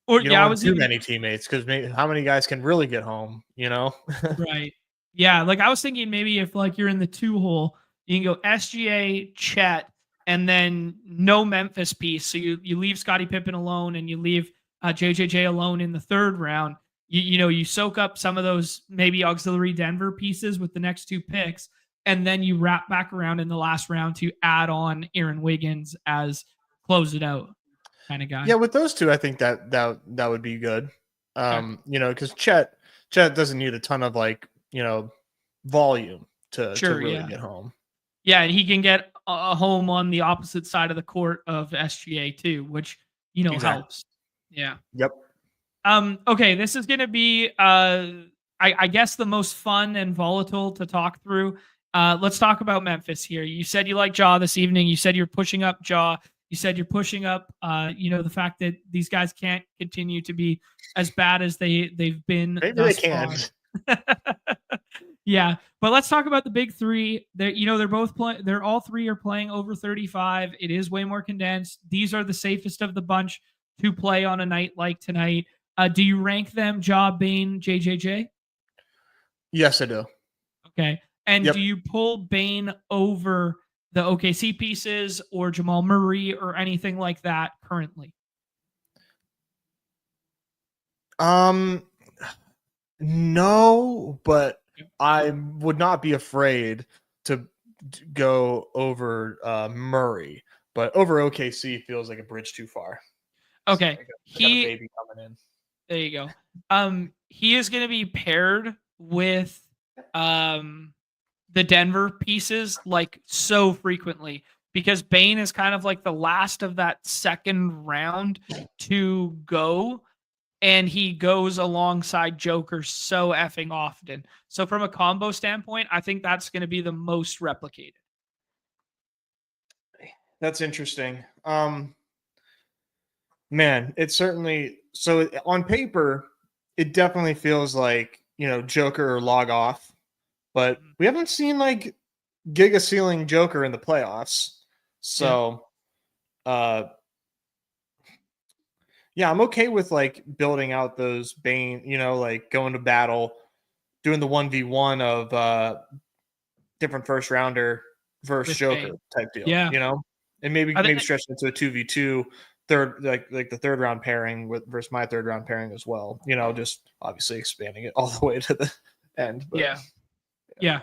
A: Or
B: you don't want too many teammates, because how many guys can really get home,
A: Right. Yeah. Like I was thinking maybe if like you're in the 2-hole, you can go SGA, Chet, and then no Memphis piece. So you leave Scottie Pippen alone and you leave JJJ alone in the third round. You soak up some of those maybe auxiliary Denver pieces with the next 2 picks, and then you wrap back around in the last round to add on Aaron Wiggins as close it out kind of guy.
B: Yeah, with those two, I think that would be good. Because Chet doesn't need a ton of like, volume to really get home.
A: Yeah, and he can get a home on the opposite side of the court of SGA too, which
B: Exactly.
A: helps. Yeah.
B: Yep.
A: Okay, this is going to be I guess the most fun and volatile to talk through. Let's talk about Memphis here. You said you like Ja this evening. You said you're pushing up Ja. You said you're pushing up, the fact that these guys can't continue to be as bad as they've been.
B: Maybe they can.
A: Yeah, but let's talk about the big three. They're both playing. They're all three are playing over 35. It is way more condensed. These are the safest of the bunch to play on a night like tonight. Do you rank them, Ja, Bane, JJJ?
B: Yes, I do.
A: Okay, and do you pull Bane over the OKC pieces or Jamal Murray or anything like that currently?
B: No, but I would not be afraid to go over Murray, but over OKC feels like a bridge too far.
A: Okay,
B: like a baby coming in.
A: There you go. He is going to be paired with the Denver pieces like so frequently, because Bane is kind of like the last of that second round to go, and he goes alongside Joker so effing often. So from a combo standpoint, I think that's going to be the most replicated.
B: That's interesting. Man, it's certainly, so on paper, it definitely feels like, Joker or log off, but we haven't seen like giga ceiling Joker in the playoffs. So, yeah, I'm okay with like building out those Bane, like going to battle, doing the 1v1 of different first rounder versus Joker Bane type deal.
A: Yeah.
B: And maybe stretch into a 2v2 third, like the third round pairing versus my third round pairing as well. Just obviously expanding it all the way to the end. But,
A: yeah.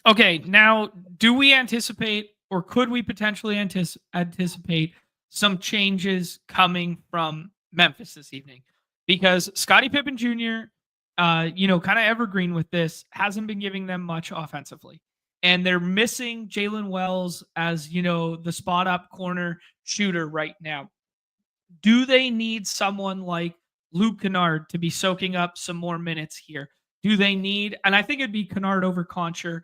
A: Okay. Now, do we anticipate, or could we potentially anticipate some changes coming from Memphis this evening? Because Scottie Pippen Jr., kind of evergreen with this, hasn't been giving them much offensively. And they're missing Jalen Wells as, the spot up corner shooter right now. Do they need someone like Luke Kennard to be soaking up some more minutes here? Do they need, and I think it'd be Kennard over Conchar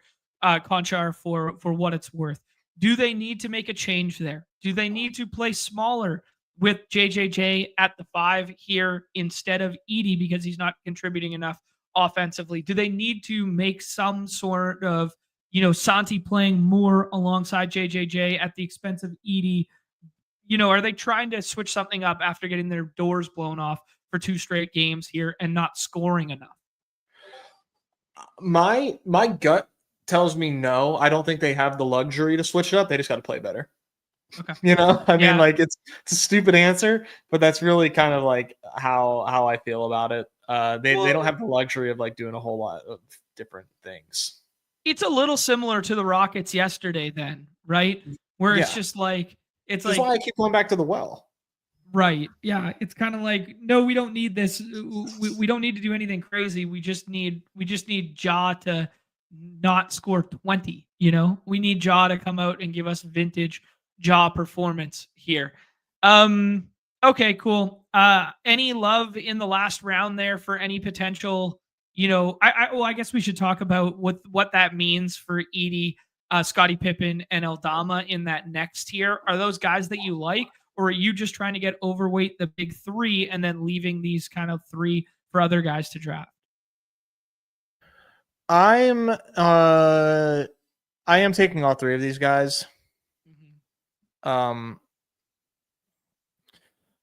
A: for what it's worth. Do they need to make a change there? Do they need to play smaller with JJJ at the 5 here instead of Edie because he's not contributing enough offensively? Do they need to make some sort of Santi playing more alongside JJJ at the expense of Edie. Are they trying to switch something up after getting their doors blown off for 2 straight games here and not scoring enough?
B: My gut tells me no. I don't think they have the luxury to switch it up. They just got to play better.
A: Okay.
B: I mean,
A: Yeah.
B: like it's a stupid answer, but that's really kind of like how I feel about it. They don't have the luxury of like doing a whole lot of different things.
A: It's a little similar to the Rockets yesterday then, right? Where it's
B: Yeah.
A: just like
B: That's why I keep going back to the well.
A: right. Yeah, it's kind of like, no, we don't need this. We don't need to do anything crazy. We just need Ja to not score 20, We need Ja to come out and give us vintage Ja performance here. Okay, cool. Any love in the last round there for any potential, I guess we should talk about what that means for Edie, Scottie Pippen, and Eldama in that next tier. Are those guys that you like? Or are you just trying to get overweight the big 3 and then leaving these kind of 3 for other guys to draft?
B: I am taking all 3 of these guys. I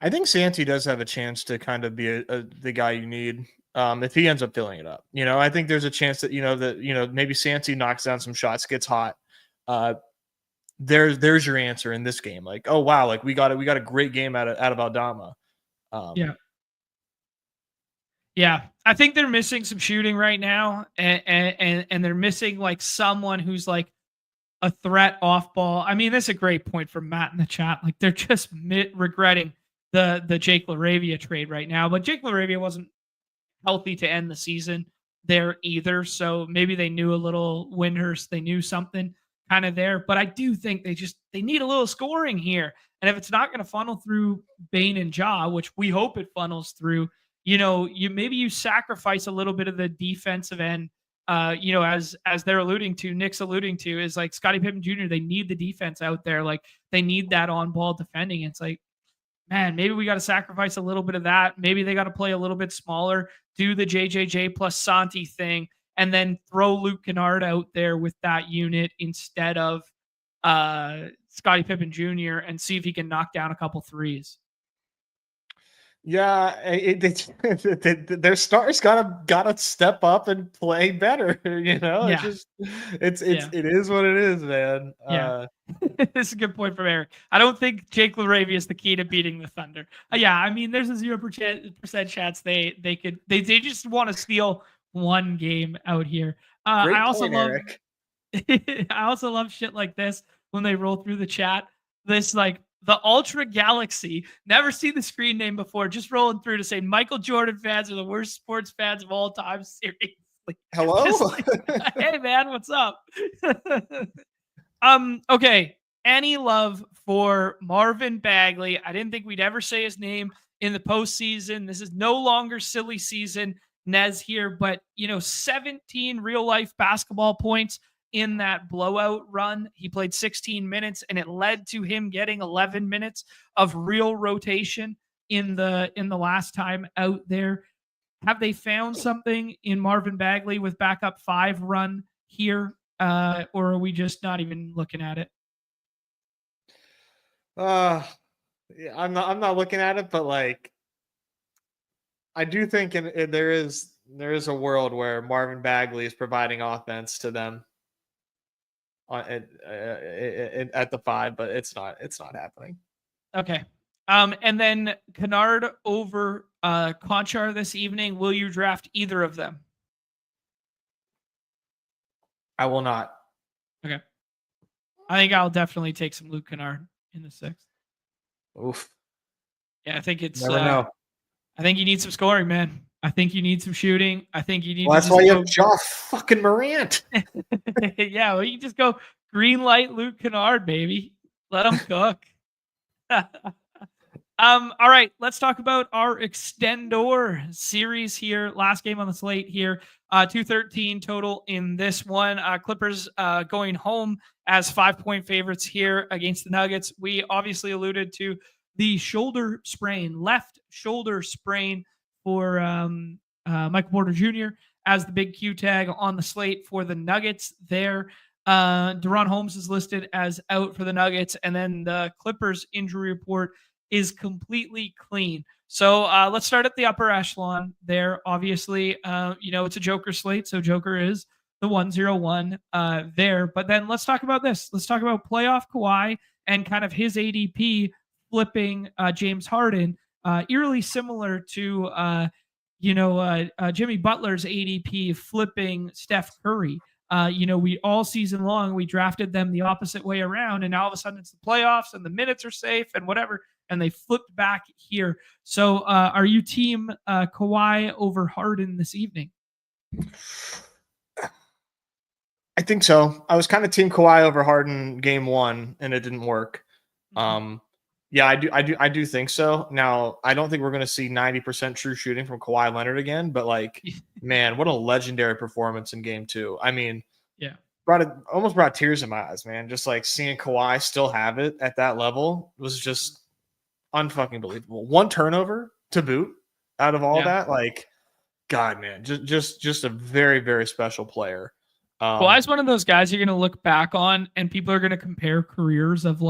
B: think Santi does have a chance to kind of be the guy you need if he ends up filling it up. I think there's a chance that maybe Santi knocks down some shots, gets hot. There's your answer in this game. Like, oh wow, like we got a great game out of Aldama.
A: Yeah. I think they're missing some shooting right now, and they're missing like someone who's like a threat off ball. I mean, that's a great point from Matt in the chat. Like they're just regretting the Jake LaRavia trade right now, but Jake LaRavia wasn't healthy to end the season there either. So maybe they knew a little Windhurst. They knew something kind of there, but I do think they need a little scoring here. And if it's not going to funnel through Bane and Ja, which we hope it funnels through, you sacrifice a little bit of the defensive end. As they're alluding to, Nick's alluding to, is like Scottie Pippen Jr. They need the defense out there. Like they need that on ball defending. It's like, man, maybe we got to sacrifice a little bit of that. Maybe they got to play a little bit smaller, do the JJJ plus Santi thing, and then throw Luke Kennard out there with that unit instead of Scottie Pippen Jr. and see if he can knock down a couple threes.
B: Yeah, their stars gotta step up and play better.
A: Yeah.
B: It is what it is, man.
A: Yeah, this is a good point from Eric. I don't think Jake LaRavia is the key to beating the Thunder. Yeah, I mean, there's a 0% chance they just want to steal one game out here. I also love shit like this when they roll through the chat. This like the Ultra Galaxy, never seen the screen name before, just rolling through to say Michael Jordan fans are the worst sports fans of all time. Seriously.
B: Hello?
A: Hey man, what's up? Okay. Any love for Marvin Bagley? I didn't think we'd ever say his name in the postseason. This is no longer silly season, Nez here, but 17 real life basketball points in that blowout run. He played 16 minutes and it led to him getting 11 minutes of real rotation in the last time out there. Have they found something in Marvin Bagley with backup 5 run here? Or are we just not even looking at it?
B: I'm not looking at it, but like I do think there is a world where Marvin Bagley is providing offense to them at the 5, but it's not happening.
A: Okay. And then Kennard over Conchar this evening. Will you draft either of them?
B: I will not.
A: Okay. I think I'll definitely take some Luke Kennard in the 6th.
B: Oof.
A: Yeah, I think it's.
B: Never know.
A: I think you need some scoring, man. I think you need some shooting. I think you need.
B: Well, that's why you have Ja fucking Morant.
A: Yeah, well, you can just go green light Luke Kennard, baby. Let him cook. All right, let's talk about our Extendor series here. Last game on the slate here. 213 total in this one. Clippers going home as 5-point favorites here against the Nuggets. We obviously alluded to the shoulder sprain, left shoulder sprain for Michael Porter Jr. as the big Q tag on the slate for the Nuggets there. Deron Holmes is listed as out for the Nuggets, and then the Clippers injury report is completely clean. So let's start at the upper echelon there. Obviously, it's a Joker slate, so Joker is the 101 there. But then let's talk about this. Let's talk about playoff Kawhi and kind of his ADP flipping James Harden, eerily similar to Jimmy Butler's ADP flipping Steph Curry. We all season long we drafted them the opposite way around, and now all of a sudden it's the playoffs and the minutes are safe and whatever, and they flipped back here. So, are you team Kawhi over Harden this evening?
B: I think so. I was kind of team Kawhi over Harden game 1, and it didn't work. Yeah, I do think so. Now, I don't think we're going to see 90% true shooting from Kawhi Leonard again, but man, what a legendary performance in game 2. I mean,
A: yeah,
B: almost brought tears in my eyes, man. Just seeing Kawhi still have it at that level was just unfucking believable. 1 turnover to boot out of all that. God, man, just a very, very special player.
A: Kawhi's one of those guys you're going to look back on and people are going to compare careers of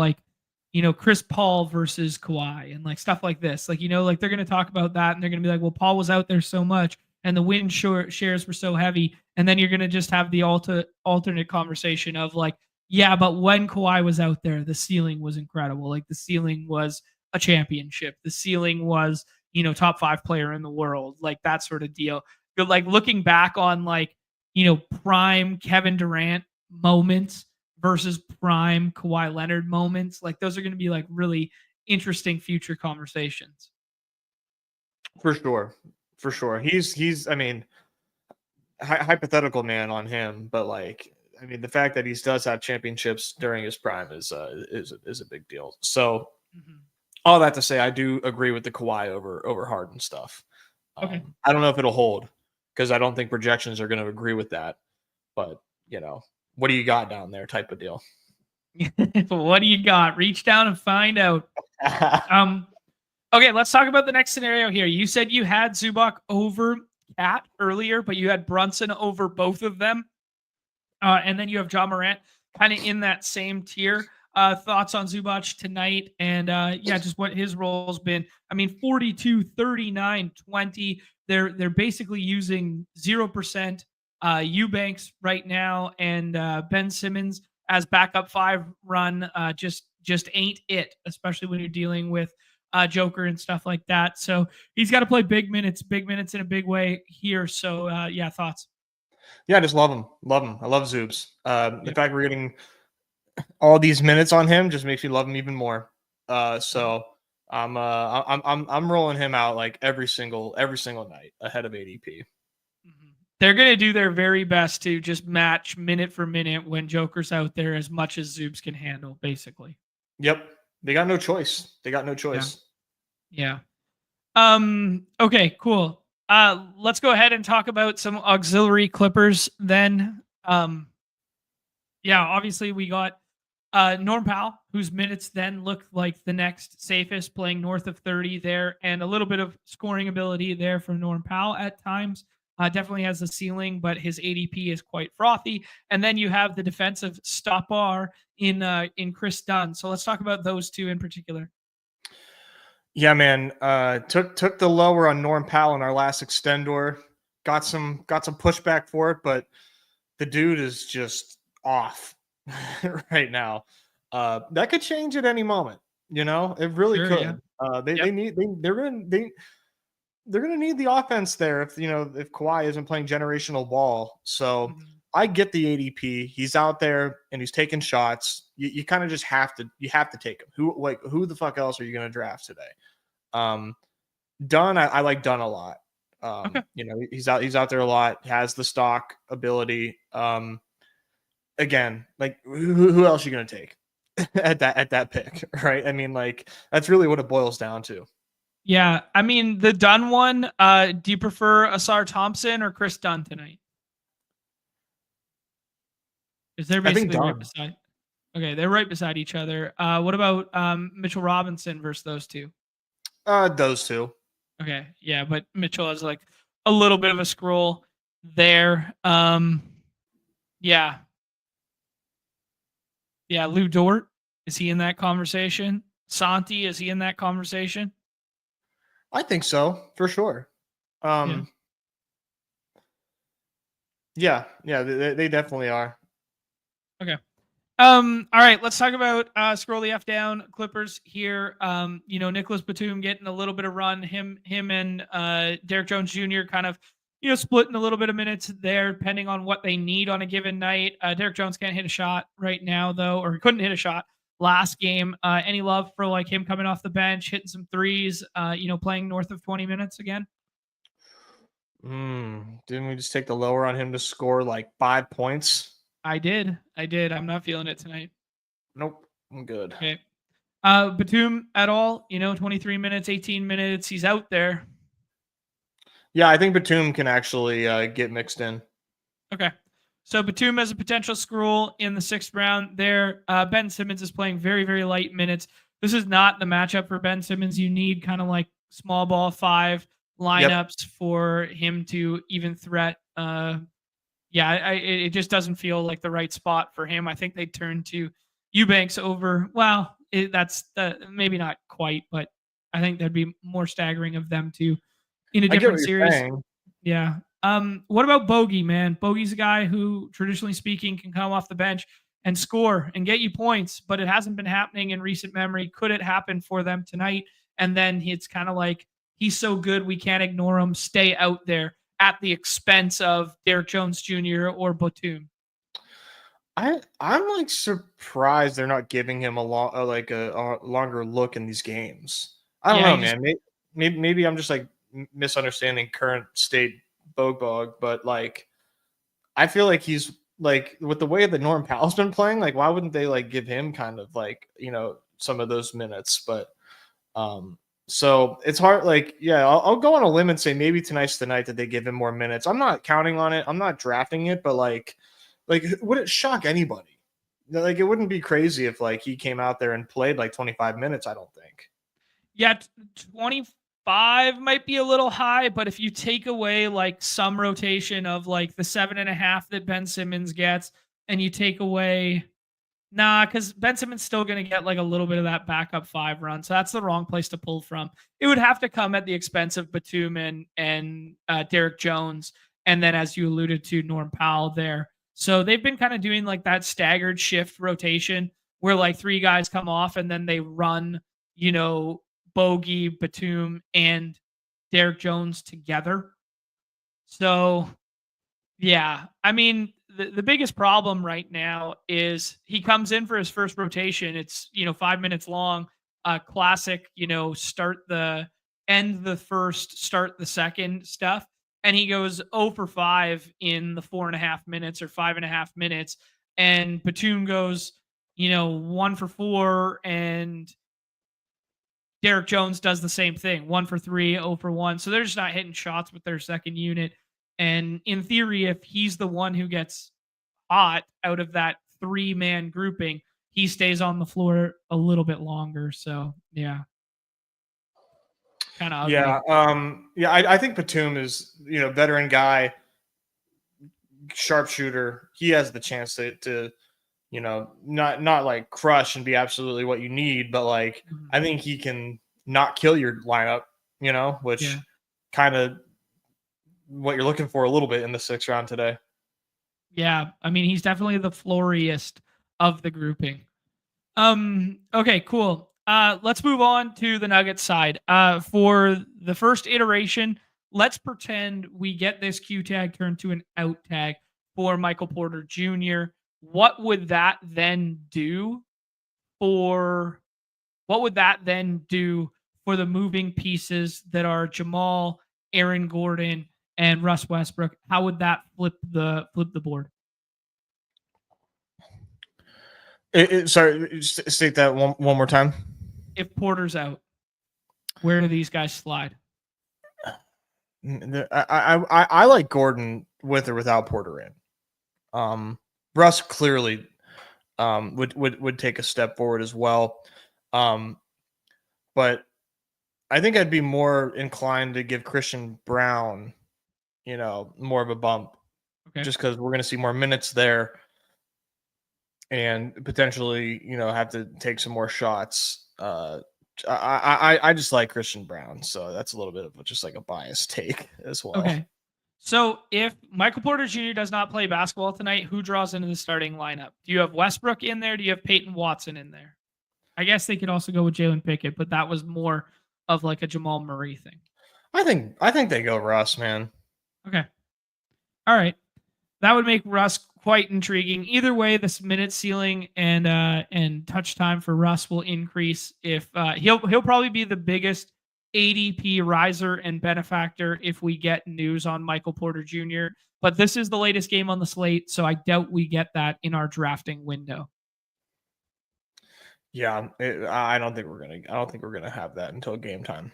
A: Chris Paul versus Kawhi and stuff like this. They're going to talk about that and they're going to be like, well, Paul was out there so much and the win shares were so heavy. And then you're going to just have the alternate conversation of yeah, but when Kawhi was out there, the ceiling was incredible. The ceiling was a championship. The ceiling was, top 5 player in the world, that sort of deal. But looking back on prime Kevin Durant moments versus prime Kawhi Leonard moments, those are going to be really interesting future conversations.
B: For sure. He's I mean, hypothetical man on him, but the fact that he does have championships during his prime is a big deal. So all that to say, I do agree with the Kawhi over Harden stuff.
A: Okay.
B: I don't know if it'll hold because I don't think projections are going to agree with that, but what do you got down there type of deal?
A: What do you got? Reach down and find out. Okay, let's talk about the next scenario here. You said you had Zubac over Cat earlier, but you had Brunson over both of them. And then you have Ja Morant kind of in that same tier. Thoughts on Zubac tonight and just what his role's been. 42, 39, 20. They're basically using 0% Eubanks right now, and Ben Simmons as backup 5 run just ain't it, especially when you're dealing with Joker and stuff like that. So he's got to play big minutes in a big way here. So thoughts?
B: Yeah, I just love him. I love Zoobs. The fact we're getting all these minutes on him just makes me love him even more. So I'm rolling him out every single night ahead of ADP.
A: They're going to do their very best to just match minute for minute when Joker's out there as much as Zoobs can handle, basically.
B: Yep. They got no choice.
A: Yeah. Okay, cool. Let's go ahead and talk about some auxiliary Clippers then. Obviously we got Norm Powell, whose minutes then look like the next safest, playing north of 30 there, and a little bit of scoring ability there from Norm Powell at times. Definitely has the ceiling, but his ADP is quite frothy. And then you have the defensive stopper in Chris Dunn. So let's talk about those two in particular.
B: Yeah, man. Took the lower on Norm Powell in our last extendor. Got some pushback for it, but the dude is just off right now. That could change at any moment. It really could. Yeah. They're gonna need the offense there if Kawhi isn't playing generational ball. So I get the ADP. He's out there and he's taking shots. You kind of just have to take him. Who the fuck else are you gonna draft today? Dunn, I like Dunn a lot. Okay. He's out there a lot, has the stock ability. Again, who else are you gonna take at that pick, right? That's really what it boils down to.
A: Yeah, the Dunn one, do you prefer Asar Thompson or Chris Dunn tonight? Because they're basically right beside. Okay, they're right beside each other. What about Mitchell Robinson versus those two?
B: Those two.
A: Okay, yeah, but Mitchell has a little bit of a scroll there. Yeah. Yeah, Lou Dort, is he in that conversation? Santi, is he in that conversation?
B: I think so, for sure.
A: Yeah.
B: Yeah, they definitely are.
A: Okay. All right, let's talk about scroll the F down Clippers here. Nicholas Batum getting a little bit of run. Him and Derek Jones Jr. kind of, splitting a little bit of minutes there, depending on what they need on a given night. Derek Jones can't hit a shot right now, though, or he couldn't hit a shot last game. Any love for like him coming off the bench, hitting some threes, playing north of 20 minutes again?
B: Didn't we just take the lower on him to score like 5 points?
A: I did. I'm not feeling it tonight.
B: Nope, I'm good.
A: Okay. Batum at all, 23 minutes, 18 minutes. He's out there.
B: Yeah, I think Batum can actually get mixed in.
A: Okay. So Batum has a potential scroll in the 6th round there. Ben Simmons is playing very, very light minutes. This is not the matchup for Ben Simmons. You need kind of like small ball 5 lineups for him to even threat. It just doesn't feel like the right spot for him. I think they turn to Eubanks over. Well, that's maybe not quite, but I think that'd be more staggering of them two in a different series.
B: Saying.
A: Yeah. What about Bogey, man? Bogey's a guy who, traditionally speaking, can come off the bench and score and get you points, but it hasn't been happening in recent memory. Could it happen for them tonight? And then it's kind of like, he's so good, we can't ignore him. Stay out there at the expense of Derek Jones Jr. or Batum.
B: I'm like surprised they're not giving him a longer look in these games. I don't know, man. Maybe I'm just like misunderstanding current state Bog, but like I feel like he's like with the way that Norm Powell's been playing, like why wouldn't they like give him kind of like some of those minutes? But so it's hard. Like I'll go on a limb and say maybe tonight's the night that they give him more minutes. I'm not counting on it. I'm not drafting it, but like would it shock anybody? Like it wouldn't be crazy if like he came out there and played like 25 minutes. I don't think.
A: Yeah, 25 might be a little high, but if you take away like some rotation of like the 7.5 that Ben Simmons gets, and you take away, because Ben Simmons still going to get like a little bit of that backup 5 run, so that's the wrong place to pull from. It would have to come at the expense of Batum and Derek Jones, and then as you alluded to, Norm Powell there. So they've been kind of doing like that staggered shift rotation where like 3 guys come off and then they run, Bogey, Batum, and Derek Jones together. So, yeah, I mean, the biggest problem right now is he comes in for his first rotation. It's 5 minutes long. Classic, end the first, start the second stuff. And he goes 0 for 5 in the 4.5 minutes or 5.5 minutes. And Batum goes, 1 for 4, and Derek Jones does the same thing, 1 for 3, 0 for 1. So they're just not hitting shots with their second unit. And in theory, if he's the one who gets hot out of that 3-man grouping, he stays on the floor a little bit longer. So yeah, kind of ugly.
B: I think Batum is veteran guy, sharpshooter. He has the chance to not like crush and be absolutely what you need, but like I think he can not kill your lineup, which kind of what you're looking for a little bit in the 6th round today.
A: Yeah, I mean, he's definitely the flooriest of the grouping. Okay, cool. Let's move on to the Nuggets side. For the first iteration, let's pretend we get this Q tag turned to an out tag for Michael Porter Jr. What would that then do for the moving pieces that are Jamal, Aaron Gordon, and Russ Westbrook? How would that flip the board?
B: Sorry, state that one more time.
A: If Porter's out, where do these guys slide?
B: I like Gordon with or without Porter in. Russ clearly would take a step forward as well. But I think I'd be more inclined to give Christian Brown, more of a bump, just because we're going to see more minutes there. and potentially, have to take some more shots. I just like Christian Brown, so that's a little bit of just like a biased take as well.
A: Okay. So if Michael Porter Jr. does not play basketball tonight, who draws into the starting lineup? Do you have Westbrook in there? Do you have Peyton Watson in there? I guess they could also go with Jalen Pickett, but that was more of like a Jamal Murray thing.
B: I think they go Russ, man.
A: Okay. All right. That would make Russ quite intriguing. Either way, this minute ceiling and touch time for Russ will increase. If he'll probably be the biggest ADP riser and benefactor if we get news on Michael Porter Jr. But this is the latest game on the slate, so I doubt we get that in our drafting window.
B: Yeah, I don't think we're gonna have that until game time.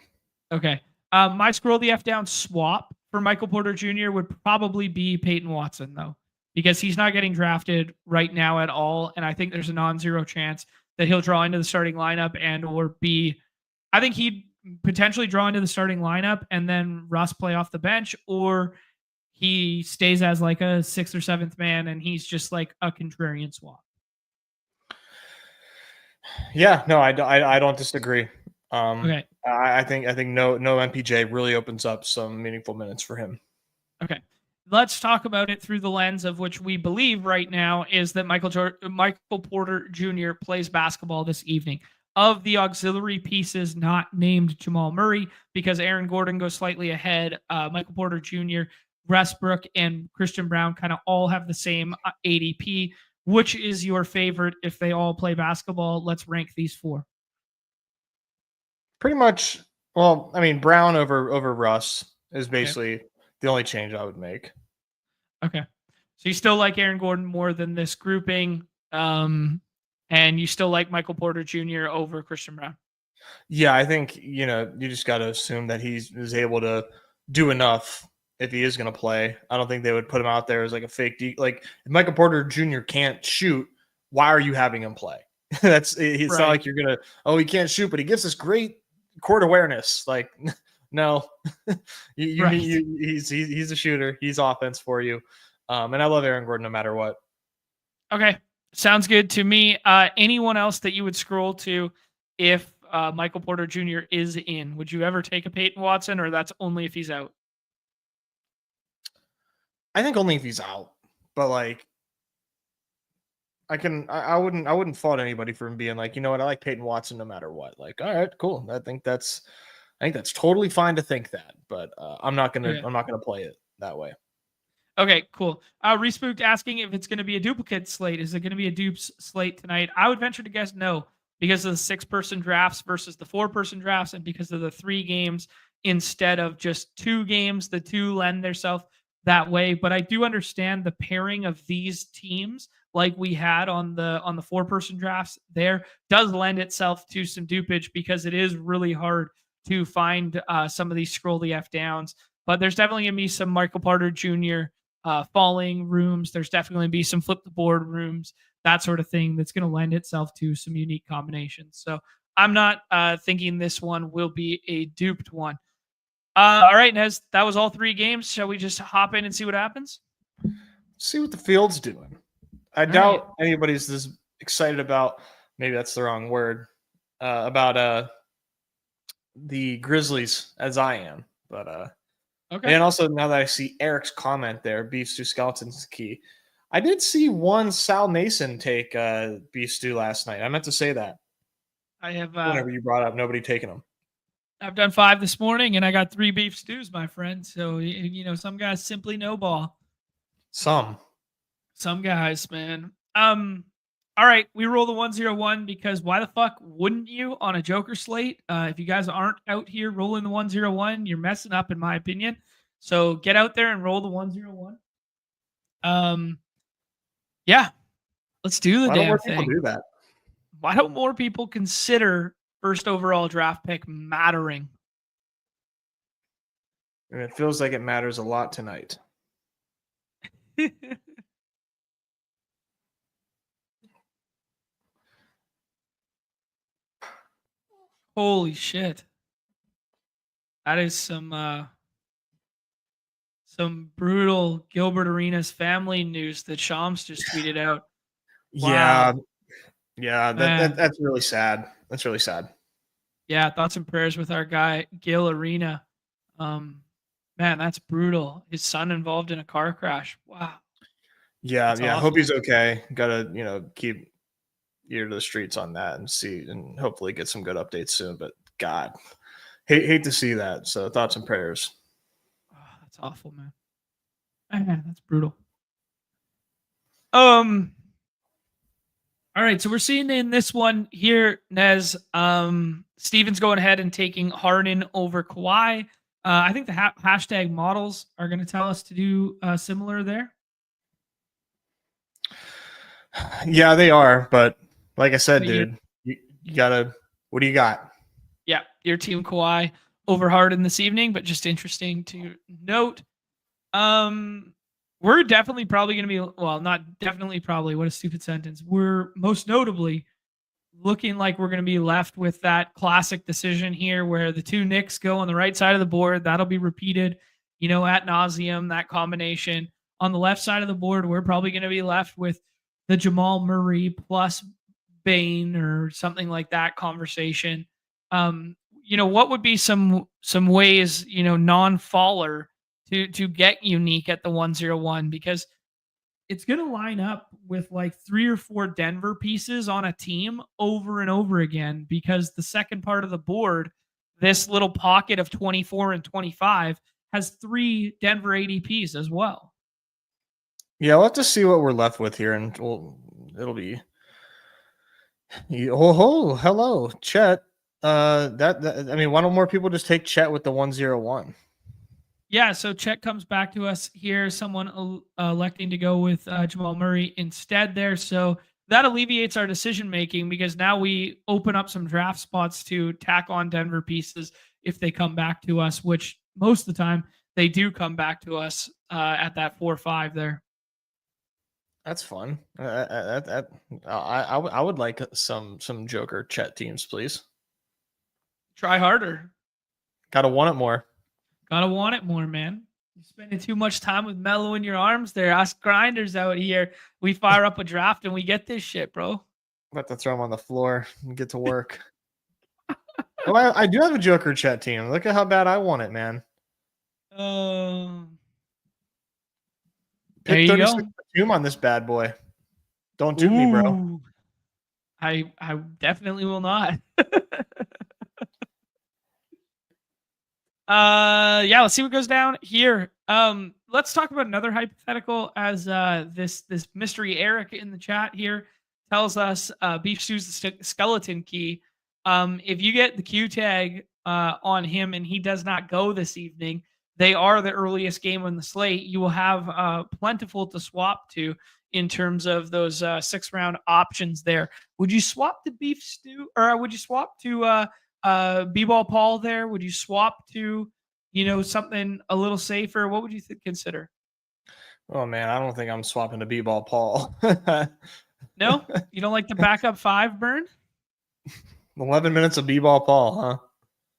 A: Okay. My scroll the F down swap for Michael Porter Jr. would probably be Peyton Watson, though, because he's not getting drafted right now at all. And I think there's a non-zero chance that he'll draw into the starting lineup I think he'd potentially draw into the starting lineup and then Russ play off the bench, or he stays as like a 6th or 7th man and he's just like a contrarian swap.
B: Yeah, no, I don't disagree.
A: Okay.
B: I think no MPJ really opens up some meaningful minutes for him.
A: Okay. Let's talk about it through the lens of which we believe right now is that Michael Porter Jr. plays basketball this evening. Of the auxiliary pieces not named Jamal Murray, because Aaron Gordon goes slightly ahead, Michael Porter Jr., Westbrook, and Christian Brown kind of all have the same ADP. Which is your favorite if they all play basketball? Let's rank these 4.
B: Pretty much, well, I mean, Brown over Russ is basically the only change I would make.
A: Okay. So you still like Aaron Gordon more than this grouping, and you still like Michael Porter Jr. over Christian Brown?
B: Yeah, I think, you just got to assume that he is able to do enough if he is going to play. I don't think they would put him out there as like a fake like if Michael Porter Jr. can't shoot, why are you having him play? It's right. Not like you're going to, he can't shoot, but he gives us great court awareness. Like, no, he's a shooter. He's offense for you. And I love Aaron Gordon no matter what.
A: Okay. Sounds good to me. Anyone else that you would scroll to if Michael Porter Jr. is in? Would you ever take a Peyton Watson, or that's only if he's out?
B: I think only if he's out. But like, I wouldn't fault anybody for being like, you know what, I like Peyton Watson no matter what. Like, all right, cool. I think that's totally fine to think that, but I'm not gonna play it that way.
A: Okay, cool. Respooked asking if it's going to be a duplicate slate. Is it going to be a dupes slate tonight? I would venture to guess no, because of the 6-person drafts versus the 4-person drafts, and because of the 3 games instead of just 2 games. The 2 lend themselves that way, but I do understand the pairing of these teams, like we had on the 4-person drafts, there does lend itself to some dupage, because it is really hard to find some of these scroll the F downs. But there's definitely going to be some Michael Porter Jr. Falling rooms. There's definitely going to be some flip the board rooms, that sort of thing that's going to lend itself to some unique combinations. So I'm not thinking this one will be a duped one. All right, Nez, that was all 3 games. Shall we just hop in and see what happens?
B: See what the field's doing. I doubt anybody's as excited about, maybe that's the wrong word, about the Grizzlies as I am. But okay. And also, now that I see Eric's comment there, Beef Stew Skeleton's key. I did see one Sal Mason take Beef Stew last night. I meant to say that.
A: I have
B: whenever you brought up nobody taking them.
A: I've done 5 this morning, and I got 3 beef stews, my friend. So, some guys simply no ball.
B: Some
A: guys, man. All right, we roll the 101 because why the fuck wouldn't you on a Joker slate? If you guys aren't out here rolling the 101, you're messing up, in my opinion. So get out there and roll the 101. Yeah, let's do the damn thing.
B: Why don't more people do that?
A: Why don't more people consider first overall draft pick mattering?
B: And it feels like it matters a lot tonight.
A: Holy shit. That is some brutal Gilbert Arenas family news that Shams just tweeted out.
B: Yeah,
A: Wow.
B: yeah,
A: Man.
B: that's really sad. That's really sad.
A: Yeah, thoughts and prayers with our guy Gil Arena. Um, man, that's brutal. His son involved in a car crash. Wow,
B: Yeah,
A: that's
B: yeah. Hope he's
A: awful.
B: okay. Gotta, keep ear to the streets on that and see, and hopefully get some good updates soon. But God, hate to see that. So thoughts and prayers.
A: Oh, that's awful, man. Man, that's brutal. Um, all right, so we're seeing in this one here, Nez, Steven's going ahead and taking Harden over Kawhi. I think the hashtag models are going to tell us to do similar there.
B: Yeah, they are. But like I said,
A: But you,
B: dude, you gotta. What do you got?
A: yeah, your team Kawhi over Harden this evening, but just interesting to note. Um, we're definitely probably going to be, well, not definitely, probably. What a stupid sentence. We're most notably looking like we're going to be left with that classic decision here where the two Knicks go on the right side of the board. That'll be repeated, ad nauseum, that combination. On the left side of the board, we're probably going to be left with the Jamal Murray plus Bane or something like that conversation. What would be some ways, non-faller to get unique at the 101, because it's going to line up with like 3 or 4 Denver pieces on a team over and over again, because the second part of the board, this little pocket of 24 and 25, has 3 Denver ADPs as well.
B: Yeah, we'll have to see what we're left with here, and it'll be. Oh, hello, Chet. That I mean, why don't more people just take Chet with the 101?
A: Yeah, so Chet comes back to us here. Someone electing to go with Jamal Murray instead there. So that alleviates our decision making, because now we open up some draft spots to tack on Denver pieces if they come back to us, which most of the time they do come back to us at that 4-5 there.
B: That's fun. I would like some Joker Chet teams, please.
A: Try harder.
B: Gotta want it more.
A: Gotta want it more, man. You're spending too much time with Mello in your arms there. Us grinders out here, we fire up a draft and we get this shit, bro.
B: I'm about to throw him on the floor and get to work. Oh, I do have a Joker Chet team. Look at how bad I want it, man.
A: There
B: Pick
A: you
B: 36
A: go.
B: Batum on this bad boy. Don't dupe me, bro.
A: I definitely will not. Yeah, let's see what goes down here. Let's talk about another hypothetical, as this mystery Eric in the chat here tells us Beef Stew's the skeleton key. If you get the Q tag on him and he does not go this evening, they are the earliest game on the slate. You will have plentiful to swap to in terms of those 6-round options there. Would you swap to Beef Stew, or would you swap to B-ball Paul there? Would you swap to, something a little safer? What would you consider?
B: Oh man, I don't think I'm swapping to B-ball Paul.
A: No, you don't like the backup 5 burn?
B: 11 minutes of B-ball Paul, huh?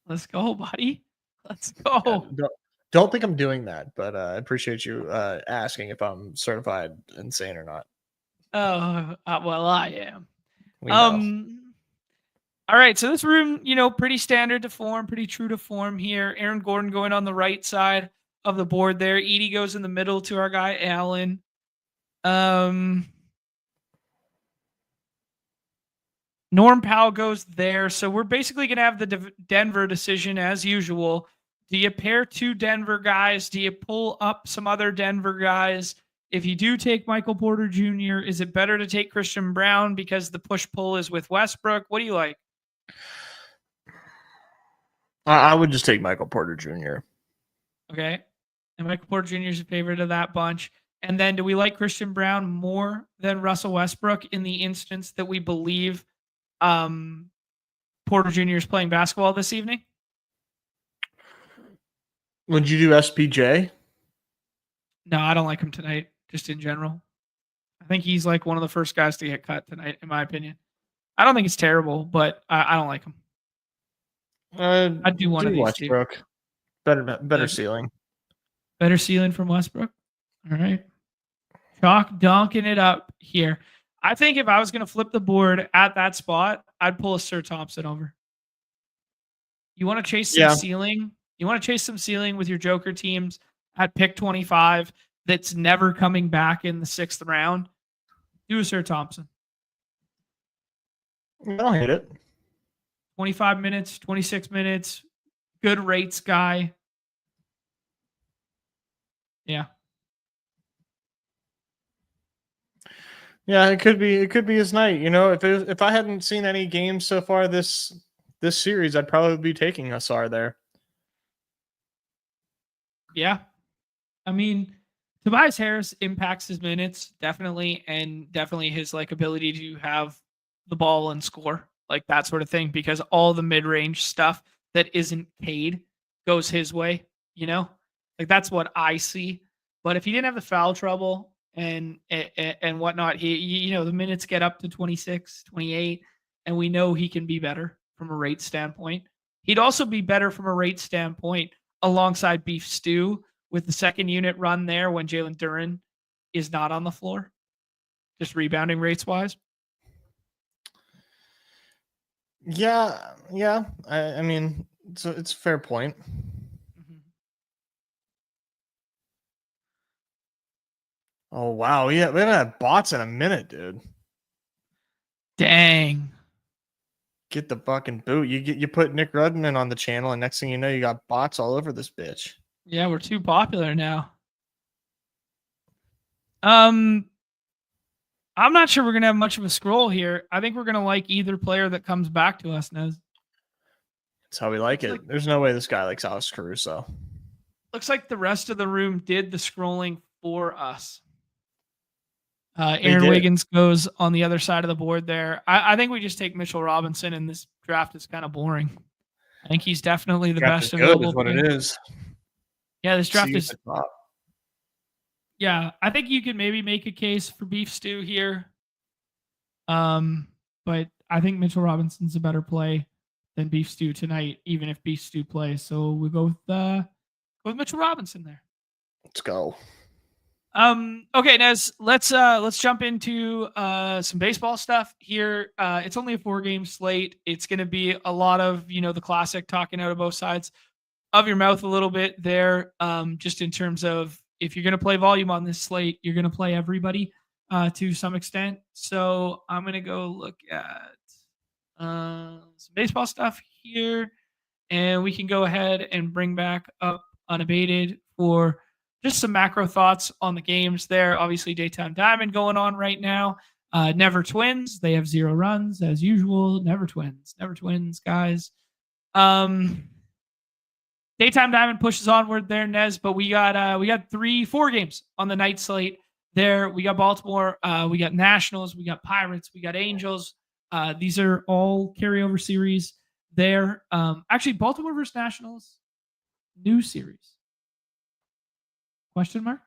A: Let's go, buddy. Let's go.
B: Yeah, don't think I'm doing that, but I appreciate you asking if I'm certified insane or not.
A: Oh, well, I am.
B: We know.
A: All right, so this room, pretty standard to form, pretty true to form here. Aaron Gordon going on the right side of the board there. Edie goes in the middle to our guy Allen. Norm Powell goes there. So we're basically going to have the Denver decision as usual. Do you pair 2 Denver guys? Do you pull up some other Denver guys? If you do take Michael Porter Jr., is it better to take Christian Brown because the push-pull is with Westbrook? What do you like?
B: I would just take Michael Porter Jr.
A: Okay. And Michael Porter Jr. is a favorite of that bunch. And then do we like Christian Brown more than Russell Westbrook in the instance that we believe Porter Jr. is playing basketball this evening?
B: Would you do SPJ?
A: No, I don't like him tonight, just in general. I think he's like one of the first guys to get cut tonight, in my opinion. I don't think it's terrible, but I don't like him. I do one of these
B: Westbrook.
A: two.
B: Better ceiling.
A: Better ceiling from Westbrook. All right. Chalk donking it up here. I think if I was going to flip the board at that spot, I'd pull a Sir Thompson over. You want to chase some ceiling? You want to chase some ceiling with your Joker teams at pick 25 that's never coming back in the 6th round? Do a Sir Thompson.
B: I don't hate it.
A: 25 minutes, 26 minutes, good rates guy. Yeah.
B: Yeah, it could be his night. You know, if I hadn't seen any games so far this series, I'd probably be taking Asar there.
A: Yeah. I mean, Tobias Harris impacts his minutes definitely, and definitely his like ability to have the ball and score, like that sort of thing, because all the mid-range stuff that isn't paid goes his way, you know? Like that's what I see. But if he didn't have the foul trouble and whatnot, he the minutes get up to 26, 28, and we know he can be better from a rate standpoint. He'd also be better from a rate standpoint alongside Beef Stew with the second unit run there when Jalen Duren is not on the floor, just rebounding rates wise.
B: Yeah. I mean, it's a fair point.
A: Mm-hmm.
B: Oh wow, yeah, we haven't had bots in a minute, dude.
A: Dang.
B: Get the fucking boot. You put Nick Rudman on the channel, and next thing you know, you got bots all over this bitch.
A: Yeah, we're too popular now. I'm not sure we're gonna have much of a scroll here. I think we're gonna like either player that comes back to us, Nez.
B: That's how we like it. There's no way this guy likes Alex Caruso.
A: Looks like the rest of the room did the scrolling for us. Aaron Wiggins goes on the other side of the board there. I think we just take Mitchell Robinson, and this draft is kind of boring. I think he's definitely the best available.
B: Is what it is.
A: Yeah, this draft is. Yeah, I think you could maybe make a case for Beef Stew here. But I think Mitchell Robinson's a better play than Beef Stew tonight, even if Beef Stew plays. So we go with Mitchell Robinson there.
B: Let's go.
A: Okay, Nez, let's jump into some baseball stuff here. It's only a 4-game slate. It's going to be a lot of, the classic talking out of both sides of your mouth a little bit there. Just in terms of if you're going to play volume on this slate, you're going to play everybody to some extent. So I'm going to go look at some baseball stuff here, and we can go ahead and bring back up Unabated for just some macro thoughts on the games there. Obviously, Daytime Diamond going on right now. Never Twins. They have 0 runs as usual. Never Twins, guys. Daytime Diamond pushes onward there, Nez. But we got 4 games on the night slate there. We got Baltimore. We got Nationals. We got Pirates. We got Angels. These are all carryover series there. Actually, Baltimore versus Nationals, new series. Question mark?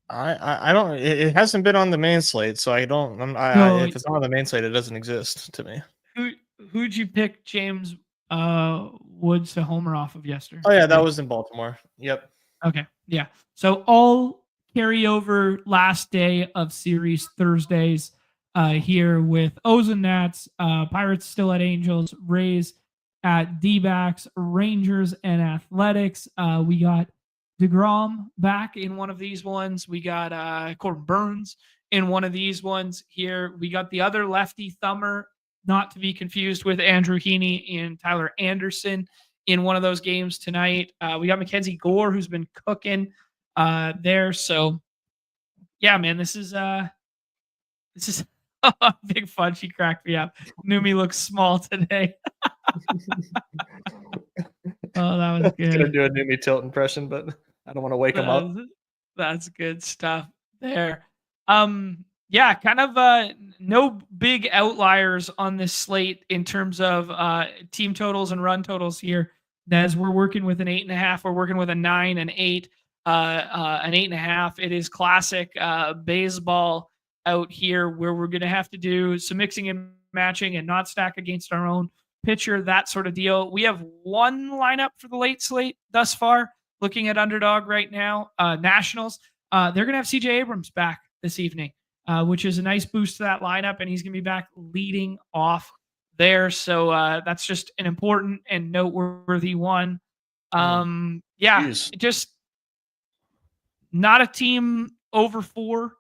B: I don't. It hasn't been on the main slate, so I don't. If it's not on the main slate, it doesn't exist to me.
A: Who'd you pick James Woods to homer off of yesterday?
B: Oh yeah, that was in Baltimore. Yep.
A: Okay. Yeah. So all carryover last day of series Thursdays here with O's and Nats, Pirates still at Angels, Rays at D-backs, Rangers and Athletics. We got DeGrom back in one of these ones. We got Corbin Burns in one of these ones here. We got the other lefty thumber, not to be confused with Andrew Heaney and Tyler Anderson in one of those games tonight. We got Mackenzie Gore, who's been cooking there. So yeah, man, this is big fun. She cracked me up. Numi looks small today. Oh, that was good.
B: I was gonna do a Numi tilt impression, but I don't want to wake him up.
A: That's good stuff there. Yeah, kind of no big outliers on this slate in terms of team totals and run totals here. As we're working with an 8.5, we're working with a 9 and 8, an 8.5. It is classic baseball out here where we're going to have to do some mixing and matching and not stack against our own pitcher, that sort of deal. We have one lineup for the late slate thus far. Looking at Underdog right now, Nationals, they're going to have CJ Abrams back this evening. which is a nice boost to that lineup, and he's going to be back leading off there. So that's just an important and noteworthy one. Yeah,
B: Jeez.
A: just not a team over 4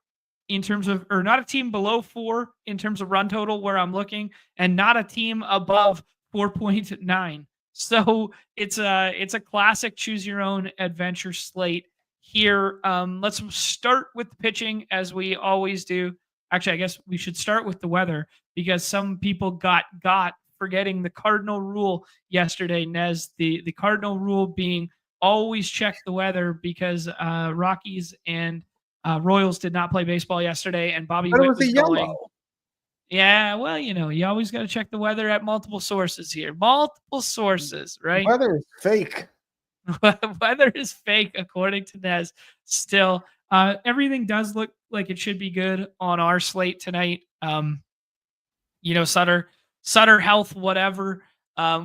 A: in terms of, or not a team below 4 in terms of run total where I'm looking, and not a team above 4.9. So it's a classic choose your own adventure slate here. Let's start with the pitching as we always do. Actually, I guess we should start with the weather because some people got forgetting the cardinal rule yesterday, Nez. The cardinal rule being always check the weather because Rockies and Royals did not play baseball yesterday, and Bobby
B: But it
A: Witt
B: was a
A: was going.
B: yellow.
A: Yeah, well, you always got to check the weather at multiple sources here. Multiple sources, right?
B: Weather is fake.
A: Weather is fake, according to Nez. Still, everything does look like it should be good on our slate tonight. Sutter health, whatever.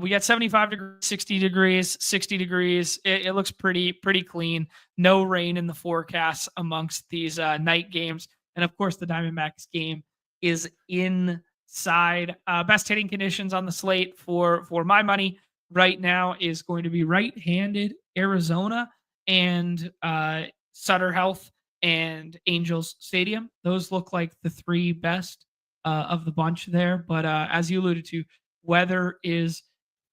A: We got 75 degrees, 60 degrees, 60 degrees. It looks pretty clean. No rain in the forecast amongst these night games. And of course, the Diamondbacks game is inside. Best hitting conditions on the slate for my money right now is going to be right-handed Arizona and Sutter Health and Angels Stadium. Those look like the 3 best of the bunch there. But as you alluded to, weather is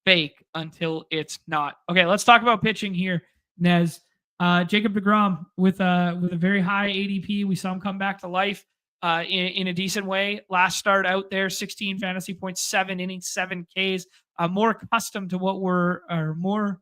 A: fake until it's not. Okay, let's talk about pitching here, Nez. Jacob deGrom with a very high ADP. We saw him come back to life in a decent way. Last start out there, 16 fantasy points, 7 innings, 7 Ks. More accustomed to more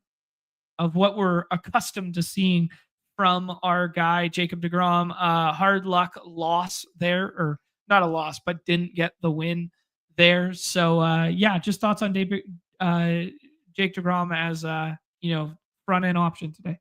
A: of what we're accustomed to seeing from our guy Jacob deGrom. Hard luck loss there, or not a loss, but didn't get the win there. So just thoughts on Jake deGrom as front end option today.